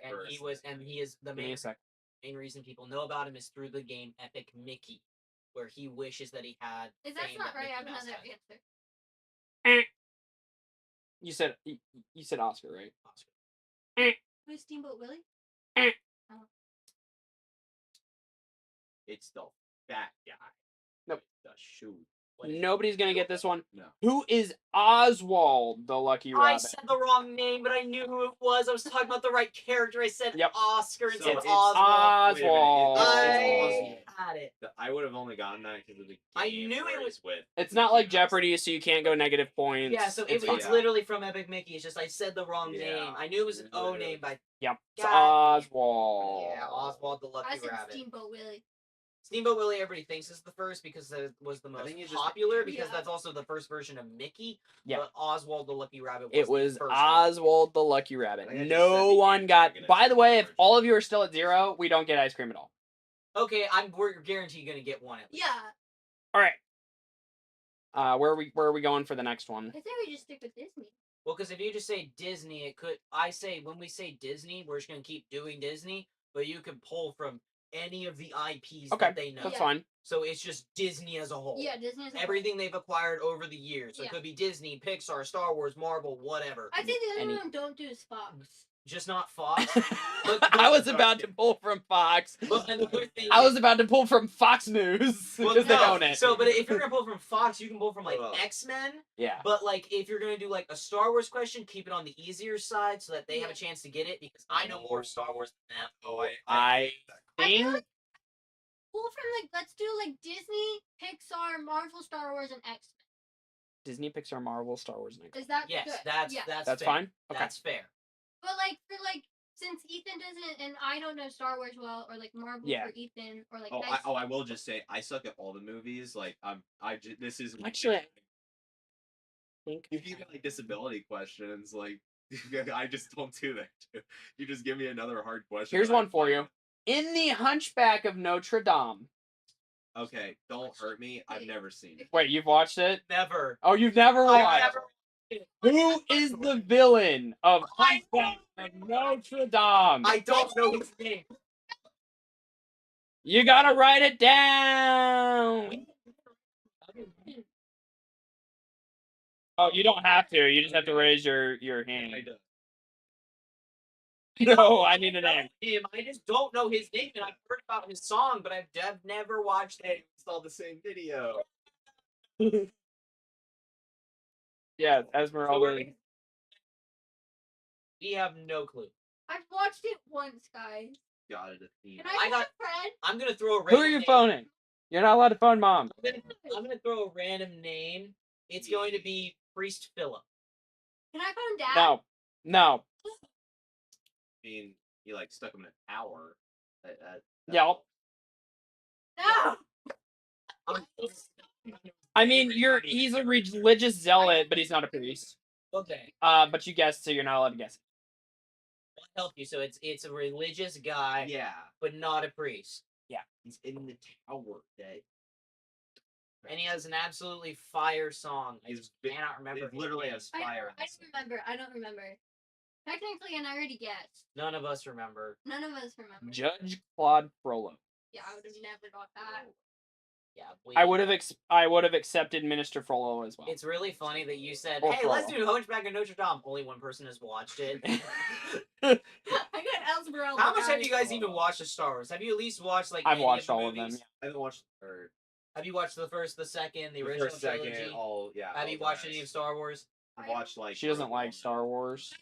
and he is the Give me a sec. main reason people know about him is through the game Epic Mickey, where he wishes that he had. If that's fame not that right, I have Mickey Mouse another had. answer. You said Oscar, right? Oscar. Who's Steamboat Willie? It's the fat guy. Nope. The shoe. Nobody's gonna get this one. No. Who is Oswald the Lucky Rabbit? I said the wrong name, but I knew who it was. I was talking about the right character. I said Yep. Oscar So instead of it's Oswald. Oswald. Wait a minute, it's Oswald. had it. I would have only gotten that because of the game. I knew where it was- he's with. It's not like Mickey Mouse. Jeopardy, so you can't go negative points. Yeah, so it's fine. Yeah. literally from Epic Mickey. It's just I said the wrong Yeah, name. I knew it was an O literally. name, but Yep. It's God. Oswald. yeah, Oswald the I Lucky said Rabbit. Steamboat Willie. Steamboat Willie, everybody thinks is the first because it was the most think it's just- popular because Yeah. that's also the first version of Mickey. Yeah. But Oswald the Lucky Rabbit was It was the first one. Oswald the Lucky Rabbit. I think I just No said the one game got. dragon By as the the way, if version. all of you are still at 0, we don't get ice cream at all. Okay, we're guaranteed gonna get one at least. Yeah, All right. Where are we going for the next one? I say we just stick with Disney. Well, because if you just say Disney, it could. I say when we say Disney, we're just gonna keep doing Disney, but you can pull from any of the IPs Okay, that they know. that's Yeah. fine. So it's just Disney as a whole. Yeah, Disney is a whole. Everything they've acquired over the years. So Yeah. it could be Disney, Pixar, Star Wars, Marvel, whatever. I think the only Any- one don't do is Fox. Just not Fox. I was about to pull from Fox. But another thing I was about to pull from Fox News well, because they no, own it. So, but if you're gonna pull from Fox, you can pull from like Well. X-Men. Yeah. But like, if you're gonna do like a Star Wars question, keep it on the easier side so that they have a Yeah. chance to get it because I know more Star Wars than them. Oh, I I feel think like pull from like let's do like Disney, Pixar, Marvel, Star Wars, and X Disney, Pixar, Marvel, Star Wars, and X-Men. Men. Is that Yes, good? that's yeah. That's fair. fine. Okay. That's fair. But like for like since Ethan doesn't and I don't know Star Wars well or like Marvel Yeah. for Ethan or like Oh, X- I will just say I suck at all the movies. Like this is Actually, think if you get like disability questions, like I just don't do that. Too. You just give me another hard question. Here's and I one for find you. In the Hunchback of Notre Dame. it. Okay, don't hurt me. I've never seen it. Wait, you've watched it? Never. Oh, you've never I've watched. never. Who is the villain of I Hunchback of Notre Dame? I don't know his name. You gotta write it down. Oh, you don't have to. You just have to raise your hand. I do. No, I need a name. Him. I just don't know his name, and I've heard about his song, but I've never watched it. It's all the same video. Yeah, Esmeralda. We have no clue. I've watched it once, guys. Got it. Can I I got- got Fred? I'm gonna throw a Who random are you name. phoning? You're not allowed to phone mom. I'm gonna throw a random name. It's going to be Priest Philip. Can I phone Dad? No. No. I mean, you like stuck him in a tower. Yep. No. I mean, he's a religious zealot, but he's not a priest. Okay. But you guessed, so you're not allowed to guess. I'll help you. So it's a religious guy, Yeah, but not a priest. he's in the tower. That And he has an absolutely fire song. I He's just big- cannot remember. it his literally name. has I fire. don't remember. Technically, and I already guessed. None of us remember. None of us remember. Judge Claude Frollo. Yeah, I would have never got that. Yeah, I would have accepted Minister Frollo as well. It's really funny that you said, Or "Hey, let's Frollo. do Hunchback of Notre Dame." Only one person has watched it. I got Esmeralda. How much have guys. you guys even watched of Star Wars? Have you at least watched like? I've any watched the all of them. movies? I haven't watched the third. Have you watched the first, the second, the The original first, second, trilogy? all yeah. Have all you the watched any of rest. Star Wars? I've watched like. She doesn't Rogue like One. Star Wars.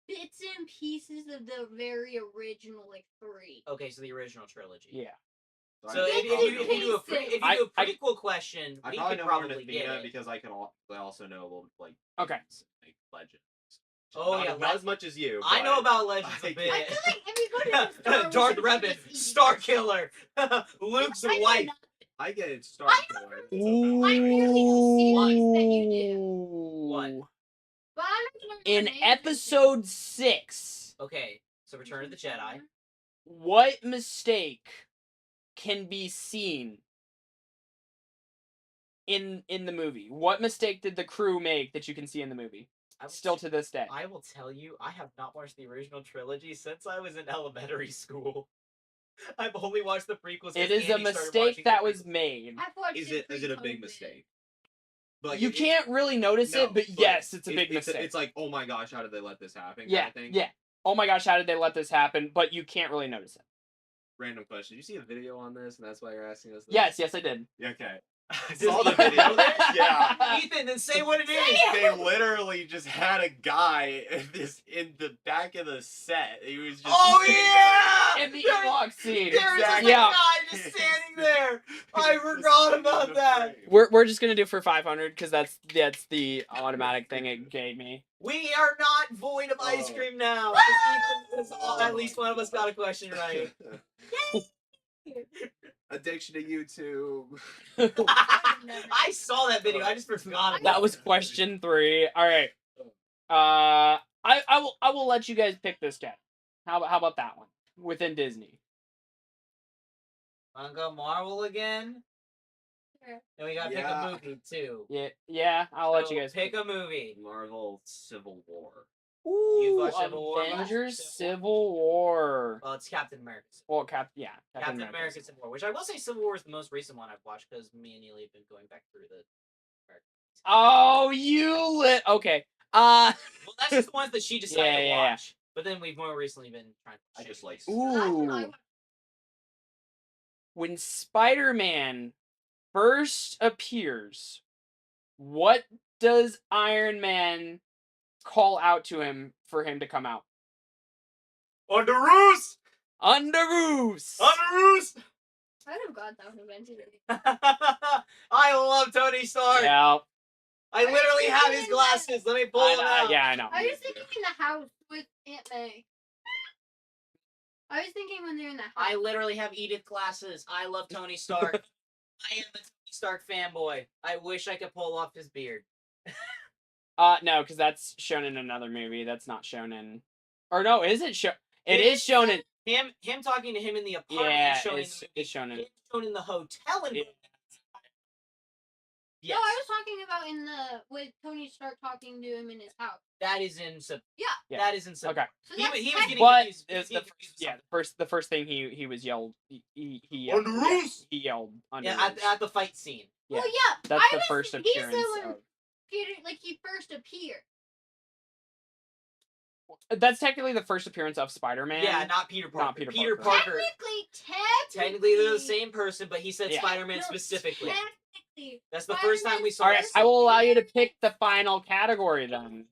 Bits and pieces of the very original, like 3. Okay, so the original trilogy. Yeah. So if Bits you and do a pieces. if you do a prequel question, I we probably could know more probably than get Athena it. because I also know a little like Okay. like legends. Oh, not, yeah, not as much as you. I know but about Legends I a can- bit. I feel like everybody in Star Wars Darth is Revan, just easy. Star Killer, Luke's I know wife. nothing. I get it. Star I Killer. Ooh. I barely know series that you do. What? But I'm not gonna remember In names. episode 6, Okay, so Return of the Jedi. what mistake can be seen in the movie? What mistake did the crew make that you can see in the movie? I will Still to this day. I will tell you, I have not watched the original trilogy since I was in elementary school. I've only watched the prequels. 'cause It is a Andy started mistake watching the that was prequels. made. I've watched Is it a big pre-COVID. mistake? But like, You can't really notice no, it, but yes, it's a big mistake. It's like, oh my gosh, how did they let this happen? Yeah, Kind of thing. yeah. Oh my gosh, how did they let this happen? But you can't really notice it. Random question. Did you see a video on this, and that's why you're asking us this? Yes, I did. Yeah, okay. I Does saw the Ethan video. know this? Yeah. Ethan, then say what it Say is. it! They literally just had a guy in the back of the set. He was just. Oh yeah! In the Ewok scene. There's Exactly. just a guy just standing there. I forgot about that. We're just gonna do for 500 because that's the automatic thing it gave me. We are not void of ice Oh. cream now. 'Cause at least one of us got a question right. Addiction to YouTube. I saw that video. I just forgot about That was it. question 3. All right. I will let you guys pick this cat. How about that one within Disney? Wanna go Marvel again? Sure. Then we gotta pick Yeah. a movie too. Yeah. I'll let you So guys pick a movie. Marvel Civil War. You've Ooh, watched Civil War? Avengers Civil War. Well, it's Captain America. Well, Captain America Civil War, which I will say Civil War is the most recent one I've watched because me and Neely have been going back through the. Oh, you lit. Okay. Well, that's just the ones that she decided to Yeah. watch. But then we've more recently been trying to. I just like. Ooh. When Spider-Man first appears, what does Iron Man call out to him for him to come out? On the roofs! Under roofs. On the roofs! I'd have got that one eventually. I love Tony Stark. Yeah. I literally have his glasses. Let me pull them out. Yeah, I know. I was thinking in the house with Aunt May. I was thinking when they're in the house. I literally have Edith glasses. I love Tony Stark. I am a Tony Stark fanboy. I wish I could pull off his beard. No, because that's shown in another movie. That's not shown in. Or no, is it shown? It is shown in. Him talking to him in the apartment Yeah, is shown it's shown in. it's shown in the hotel. Yeah. Yes. No, I was talking about in the with Tony Stark talking to him in his house. That is in Civil. Yeah. That is in Civil. Okay. So He that's was technically- getting But confused. He was the getting confused with something. the first thing he was yelled. He yelled. On the roofs! He yelled. Under Yeah, roofs. at the fight scene. Yeah. Well, yeah. That's I the was, first he's appearance. the one Of... Peter, like he first appeared. That's technically the first appearance of Spider-Man. Yeah, not Peter Parker. Not Peter Peter Parker. Parker. Technically, They're the same person, but he said Yeah. Spider-Man No, specifically. Technically, That's the first time we saw All right, this. I will allow you to pick the final category then.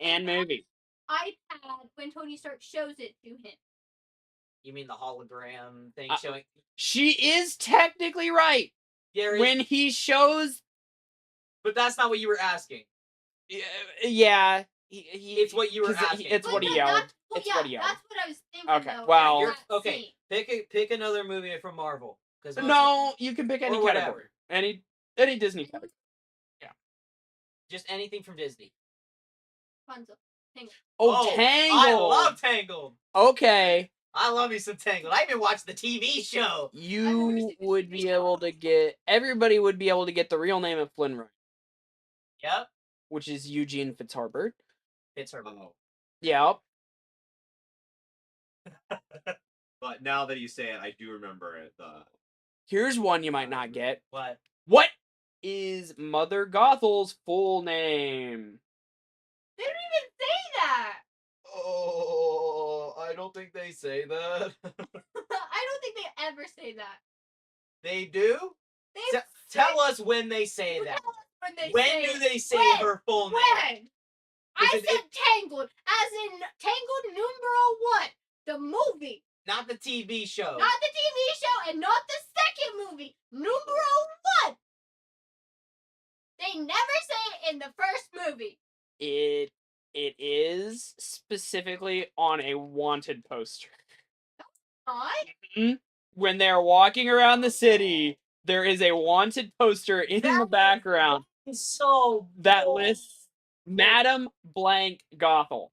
And movie. iPad when Tony Stark shows it to him. You mean the hologram thing Uh, showing? She is technically right. There is, When he shows, but that's not what you were asking. yeah, It's what you were 'cause asking. It's But what he that- yelled. that's- well, It's yeah, what he yelled. That's what I was thinking. Okay, though, well- at You're, that okay, scene. pick another movie from Marvel. Because No, you can pick any Or whatever. category. Any Disney category. just anything from Disney. Rapunzel. Oh, I Tangled. love Tangled. Okay, I love me some Tangled. I even watched the TV show. you would be able to get. Everybody would be able to get the real name of Flynn Rider, Yep. which is Eugene Fitzherbert. It's her. Oh. Yep. But now that you say it, I do remember it. Here's one you might not get. What? What is Mother Gothel's full name? They don't even say that. Oh, I don't think they say that. I don't think they ever say that. They do? They Tell us when they say that. when they When say do it. they say When? her full name? When? I Because said Tangled, as in Tangled numero 1, the movie, Not the TV show. not the TV show, and not the second movie, numero 1. They never say it in the first movie. It is specifically on a wanted poster. Not. When they're walking around the city, there is a wanted poster in the background It's so that lists Madam Blank Gothel.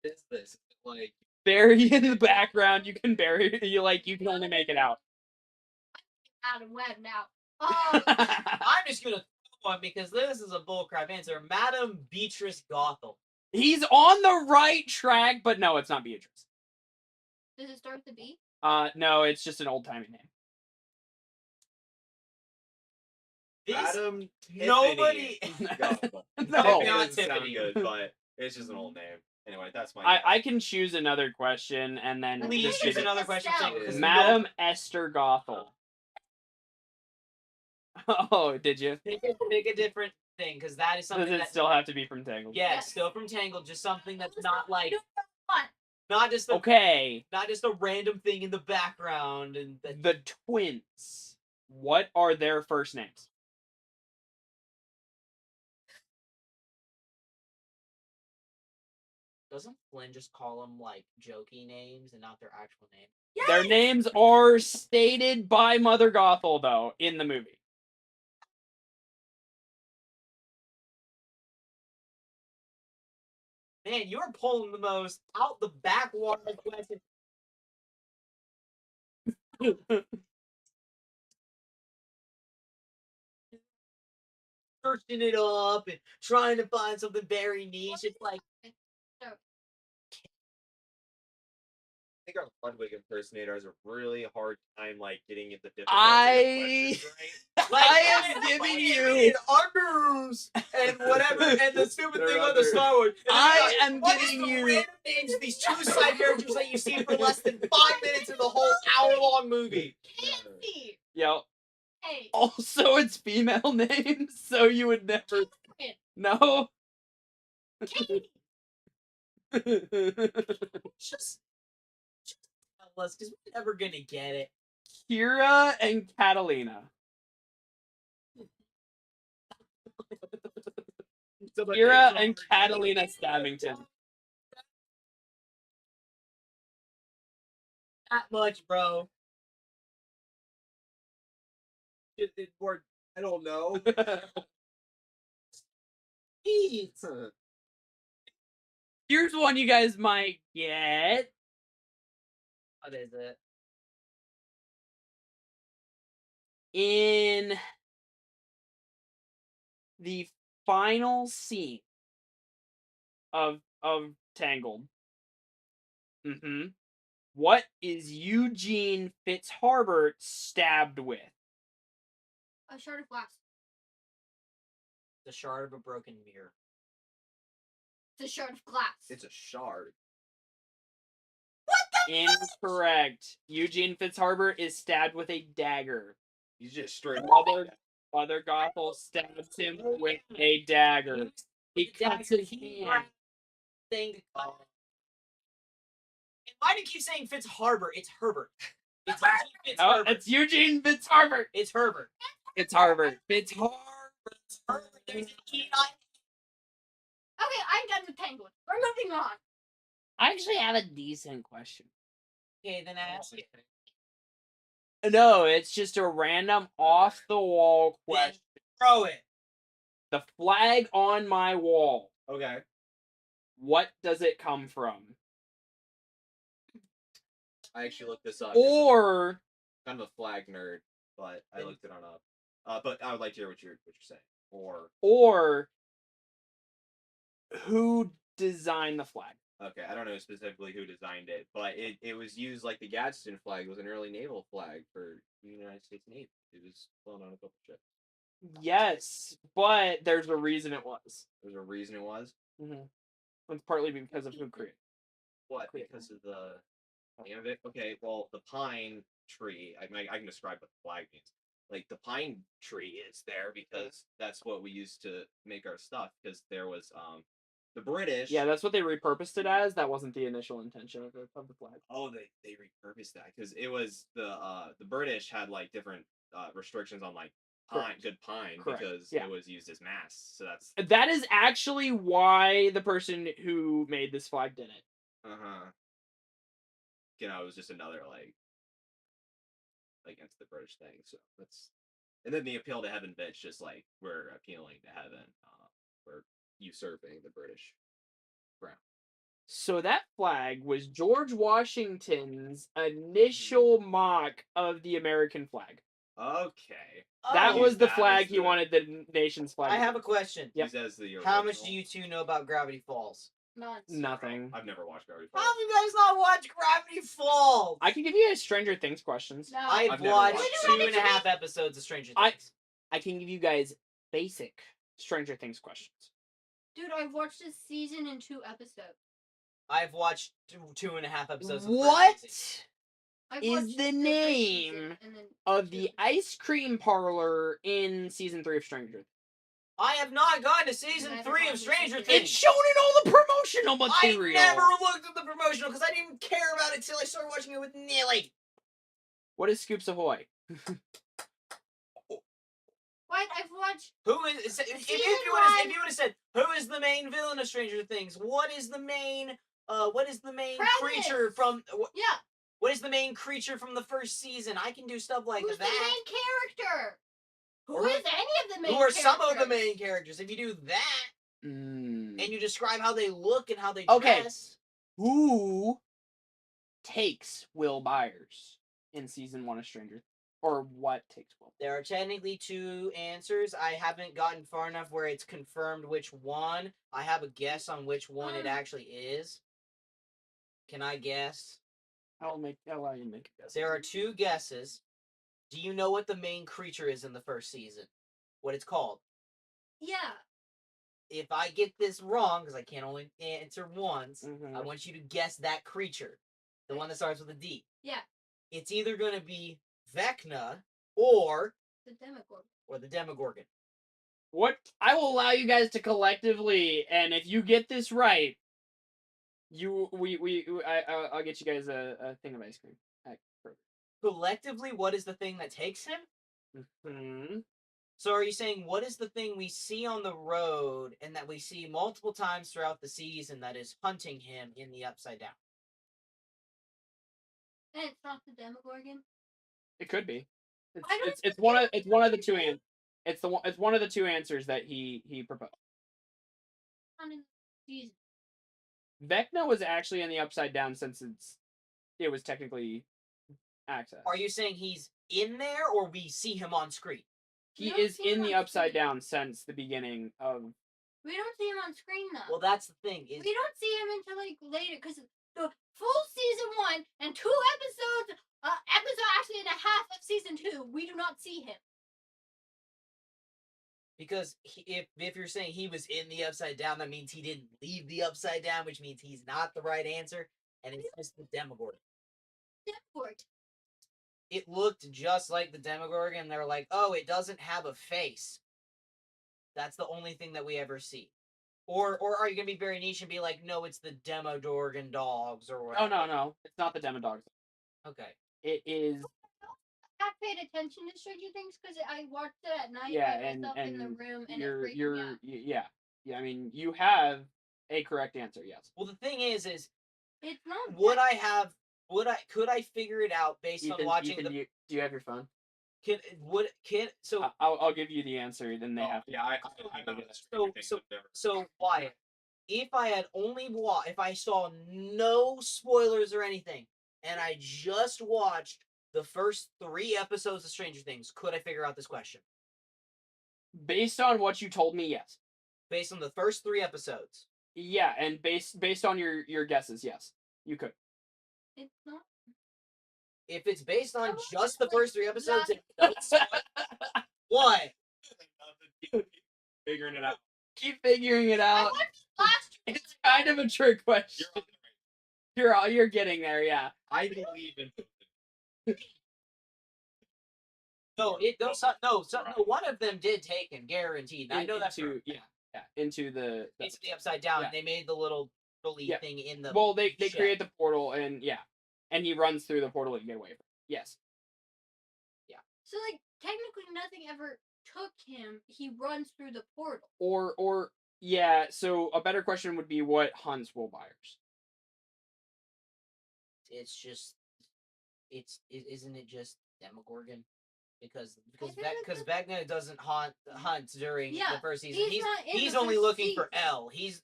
Is this like? Bury in the background. You can you can only make it out. Adam Webb now. I'm just gonna throw one because this is a bullcrap answer. Madam Beatrice Gothel. He's on the right track, but no, it's not Beatrice. Does it start with a B? No, it's just an old timey name. This, Adam. nobody. Gothel. No. Not Doesn't sound Tiffany. good, but it's just an old name. Anyway, that's my. I can choose another question and then Please just choose give it- another question. Estelle. because Madam Esther Gothel. Oh, did you? Pick a different thing because that is something Does it that still have to be from Tangled? yeah, Yes. still from Tangled, just something that's not like Numero 1. Not just Okay, not just a random thing in the background and the twins. What are their first names? doesn't Flynn just call them like jokey names and not their actual name? Their names are stated by Mother Gothel, though, in the movie. Man, you're pulling the most out the backwater question. Searching it up and trying to find something very niche. It's like I think our Ludwig impersonator has a really hard time like getting at the difficulty I- of questions, right? I am giving you- unders and whatever and the stupid They're thing on the under- Star Wars. And I then am what is giving the you- random names of these two side characters that you see for less than 5 minutes in the whole hour-long movie. Casey. Yo. Hey. Also, it's female names, so you would never. No. Katie. Just tell us, because we're never gonna get it. Kira and Catalina. Kira and Catalina Stavington. That much, bro. Or I don't know. Jeez. Here's one you guys might get. What is it? In the final scene of Tangled. What is Eugene Fitzharbert stabbed with? A shard of glass. The shard of a broken mirror. It's a shard of glass. It's a shard. Incorrect. Eugene Fitzharbert is stabbed with a dagger. He's just straight. Mother Gothel stabs him with a dagger. He cuts his hand. Thing. And why do you keep saying Fitzharbert? It's Herbert. It's Eugene Oh, Fitzherbert. it's Eugene Fitzharbert. It's Herbert. It's Harvard. Fitzharbert. Herbert. There's an E. Okay, I'm done with Penguin. We're moving on. I actually have a decent question. Okay, then ask it. No, it's just a random off the wall Then question. throw it. The flag on my wall. Okay. What does it come from? I actually looked this up. Or I'm a flag nerd, but I looked it on up. But I would like to hear what you're saying. or who designed the flag? Okay, I don't know specifically who designed it, but it was used like the Gadsden flag. It was an early naval flag for the United States Navy. It was flown on a couple ships. Yes, but there's a reason it was. There's a reason it was. It's partly because of who created. What? Because of the name of it? Okay, well, the pine tree. I can describe what the flag means. Like the pine tree is there because that's what we used to make our stuff. Because there was the British. Yeah, that's what they repurposed it as. That wasn't the initial intention of the flag. Oh, they repurposed that because it was the British had like different restrictions on like pine, good pine, Correct. because Yeah. it was used as masts. So that's That is actually why the person who made this flag did it. You know, it was just another like against the British thing. So that's and then the appeal to heaven bitch, just like we're appealing to heaven. We're usurping the British crown. So that flag was George Washington's initial mock of the American flag. Okay. That Oh, was the that flag as he the- wanted the nation's flag. I to have be. a question. Yep. Used as the How much original. do you two know about Gravity Falls? None. Nothing. I've never watched Gravity How Falls. have you guys not watched Gravity Falls? I can give you Stranger Things questions. No. I've I've never watched watched it. 2.5 episodes of Stranger I- Things. I can give you guys basic Stranger Things questions. Dude, I've watched this season in 2 episodes. I've watched 2.5 episodes of the What first season. I've is watched the first name season and then of 2 the ice cream parlor in season 3 of Stranger Things? I have not gotten to season Never 3 gotten of to Stranger season Things. It's shown in all the promotional I material. never looked at the promotional because I didn't care about it till I started watching it with Neely. What is Scoops Ahoy? What? I've watched. Who is if Season you would have one. said who is the main villain of Stranger Things? What is the main creature Credits. from Yeah. what is the main creature from the first season? I can do stuff like Who's that. the main character? Who Or is any of the main Who are characters? some of the main characters? If you do that Mm. and you describe how they look and how they Okay. dress. Who takes Will Byers in season 1 of Stranger Things? Or what takes Will? There are technically 2 answers. I haven't gotten far enough where it's confirmed which one. I have a guess on which one it actually is. Can I guess? I'll allow you to make a guess. There are 2 guesses. Do you know what the main creature is in the first season? What it's called? Yeah. If I get this wrong, because I can only answer once, Mhm. I want you to guess that creature. The one that starts with a D. Yeah. It's either going to be Vecna or The Demogorgon. the Demogorgon. What? I will allow you guys to collectively, and if you get this right, I'll get you guys a thing of ice cream. Collectively, what is the thing that takes him? Hmm. So are you saying what is the thing we see on the road and that we see multiple times throughout the season that is hunting him in the Upside Down? And it's not the Demogorgon. It could be. I don't It's one of the 2 answers. It's one of the 2 answers that he proposed. Not in season. Vecna was actually in the Upside Down since it was technically access. Are you saying he's in there or we see him on screen? He We don't is see him in the on Upside screen. Down since the beginning of. We don't see him on screen though. Well, that's the thing. Is We don't see him until like later because the full season 1 and 2 episodes, actually and a half of season 2, we do not see him. because if you're saying he was in the Upside Down, that means he didn't leave the Upside Down, which means he's not the right answer, and it's just the Demogorgon. Demogorgon. It looked just like the Demogorgon, and they're like, oh, it doesn't have a face. That's the only thing that we ever see. Or are you gonna be very niche and be like, no, it's the Demogorgon dogs or whatever? Oh no, it's not the Demodogs. Okay. It is. I paid attention to Stranger Things because I watched it at night Yeah, by and myself in the room, and you're it freaked me out. yeah. I mean, you have a correct answer. Yes. Well, the thing is It's not. could I figure it out based on watching Ethan, do you have your phone? so I'll give you the answer. Then they have. Yeah, I know that's Stranger Things, I've never- so Wyatt, if I saw no spoilers or anything, and I just watched the first 3 episodes of Stranger Things, could I figure out this question? Based on what you told me, yes. Based on the first 3 episodes. Yeah, and based on your guesses, yes, you could. It's not. If it's based on was just the like first 3 episodes, that- it doesn't spoil- what? Figuring it out. Keep figuring it I out. watched last. It's kind of a trick question. You're on the right. You're getting there, yeah. I believe in. No, one of them did take him, guaranteed. I know that for a fact. Into the It's the Upside Down, yeah. and they made the little belief Yeah. thing in the. well, they shed. create the portal and he runs through the portal to get away from it. Yes. So like technically nothing ever took him. He runs through the portal. Or yeah. So a better question would be what hunts Will Byers? It's just, isn't it just Demogorgon? Because I feel like Vecna doesn't hunt during Yeah, the first season. he's not in He's the only first looking for season. L. He's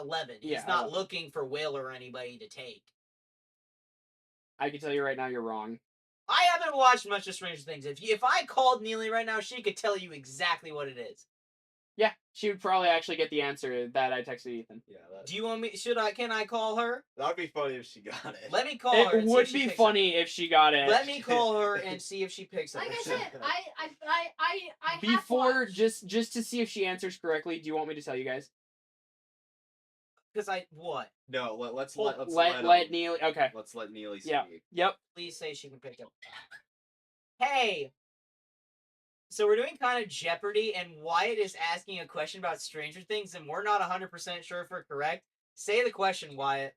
11. He's Yeah, not 11. looking for Will or anybody to take. I can tell you right now, you're wrong. I haven't watched much of Stranger Things. If I called Neely right now, she could tell you exactly what it is. Yeah, she would probably actually get the answer that I texted Ethan. Yeah, Do you want me? Can I call her? that'd be funny if she got it. Let me call her. It and see would if she be picks funny if she got it. Up. Let me call her and see if she picks up. Like I said, I have Before, watched. just to see if she answers correctly, do you want me to tell you guys? Because what? No, let's Let Neely. Okay. Let's let Neely speak. Yeah. Yep. Please say she can pick up. Hey, So we're doing kind of Jeopardy, and Wyatt is asking a question about Stranger Things, and we're not 100% sure if we're correct. Say the question, Wyatt.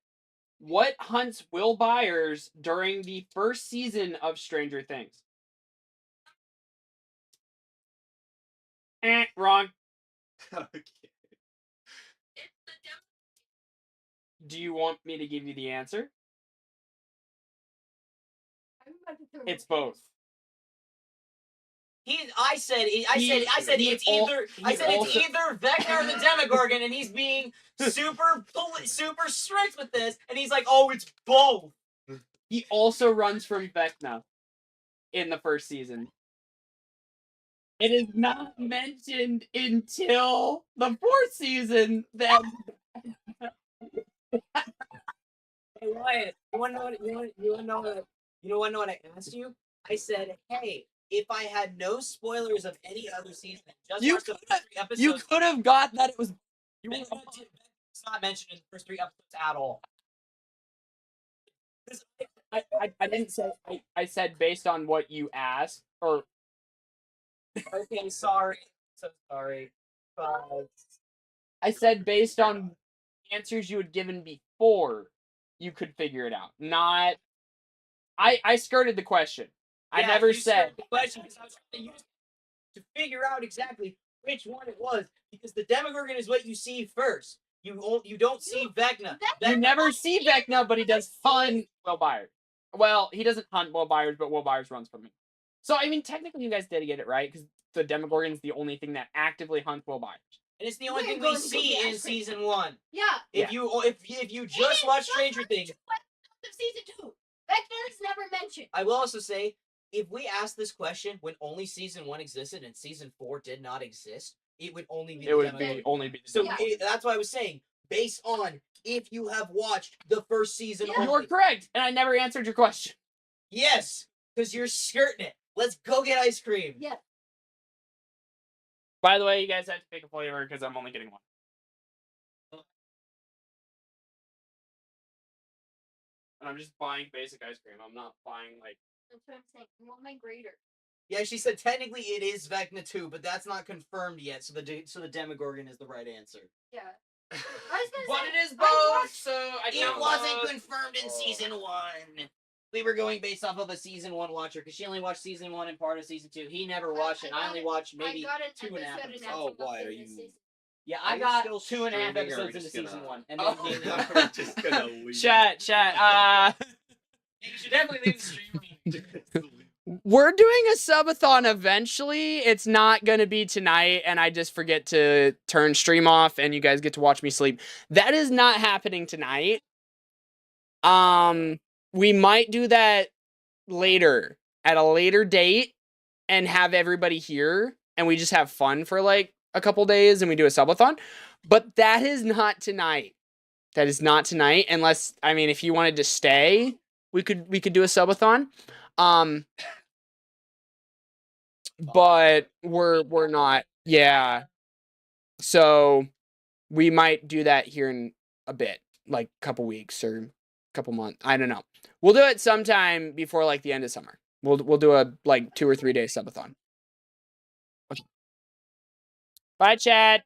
What hunts Will Byers during the first season of Stranger Things? Wrong. Okay. Do you want me to give you the answer? I'm about to throw It's my both. I said it's either Vecna or the Demogorgon, and he's being super strict with this, and he's like, oh, it's both. He also runs from Vecna in the first season. It is not mentioned until the fourth season that. Hey Wyatt, you wanna know what I asked you? I said, hey, if I had no spoilers of any other season, just You watched the first 3 episodes, You could have got that it was. it's not mentioned in the first 3 episodes at all. I didn't say. I said based on what you asked, or Okay, sorry, so sorry. But I said based on answers you had given before, you could figure it out. Not. I skirted the question. I yeah, never you said. skipped the question because I was trying to use it to figure out exactly which one it was, because the Demogorgon is what you see first. You don't see Vecna. You never see Vecna, but he does hunt Will Byers. Well, he doesn't hunt Will Byers, but Will Byers runs from him. So, I mean, technically you guys did get it right, because the Demogorgon is the only thing that actively hunts Will Byers. And it's the only We're thing we going to go see get in ice cream. season 1. Yeah. If you just watch Stranger Things, Of season 2. Vecna is never mentioned. I will also say, if we asked this question when only season 1 existed and season 4 did not exist, it would only be It would Demogorgon. be only be the So Demogorgon. that's why I was saying, based on if you have watched the first season Yeah. only. You're correct, and I never answered your question. Yes, because you're skirting it. Let's go get ice cream. Yeah. By the way, you guys have to pick a flavor because I'm only getting one. And I'm just buying basic ice cream. I'm not buying like. That's what I'm saying. I want my grater. Yeah, she said technically it is Vecna 2, but that's not confirmed yet. So the Demogorgon is the right answer. Yeah. I was gonna But say, it is I both, watched- so I It don't wasn't know. confirmed in season 1. We were going based off of a season 1 watcher because she only watched season 1 and part of season 2. He never watched it. I only watched maybe I got an 2.5 episode episodes. and a half Oh, of why in are this you- season. Yeah, Are I you got still 2.5 streaming, or are we episodes into just season gonna- 1. And Oh. then We're just gonna leave. Chat. you should definitely leave the stream. We're doing a subathon eventually. It's not going to be tonight, and I just forget to turn stream off, and you guys get to watch me sleep. That is not happening tonight. We might do that later, at a later date, and have everybody here, and we just have fun for like a couple days, and we do a subathon. But that is not tonight. That is not tonight, unless, I mean, if you wanted to stay, we could do a subathon. But we're not. Yeah. So we might do that here in a bit, like a couple weeks or a couple months. I don't know. We'll do it sometime before like the end of summer. We'll do a like 2 or 3 day subathon. Okay. Bye, Chad.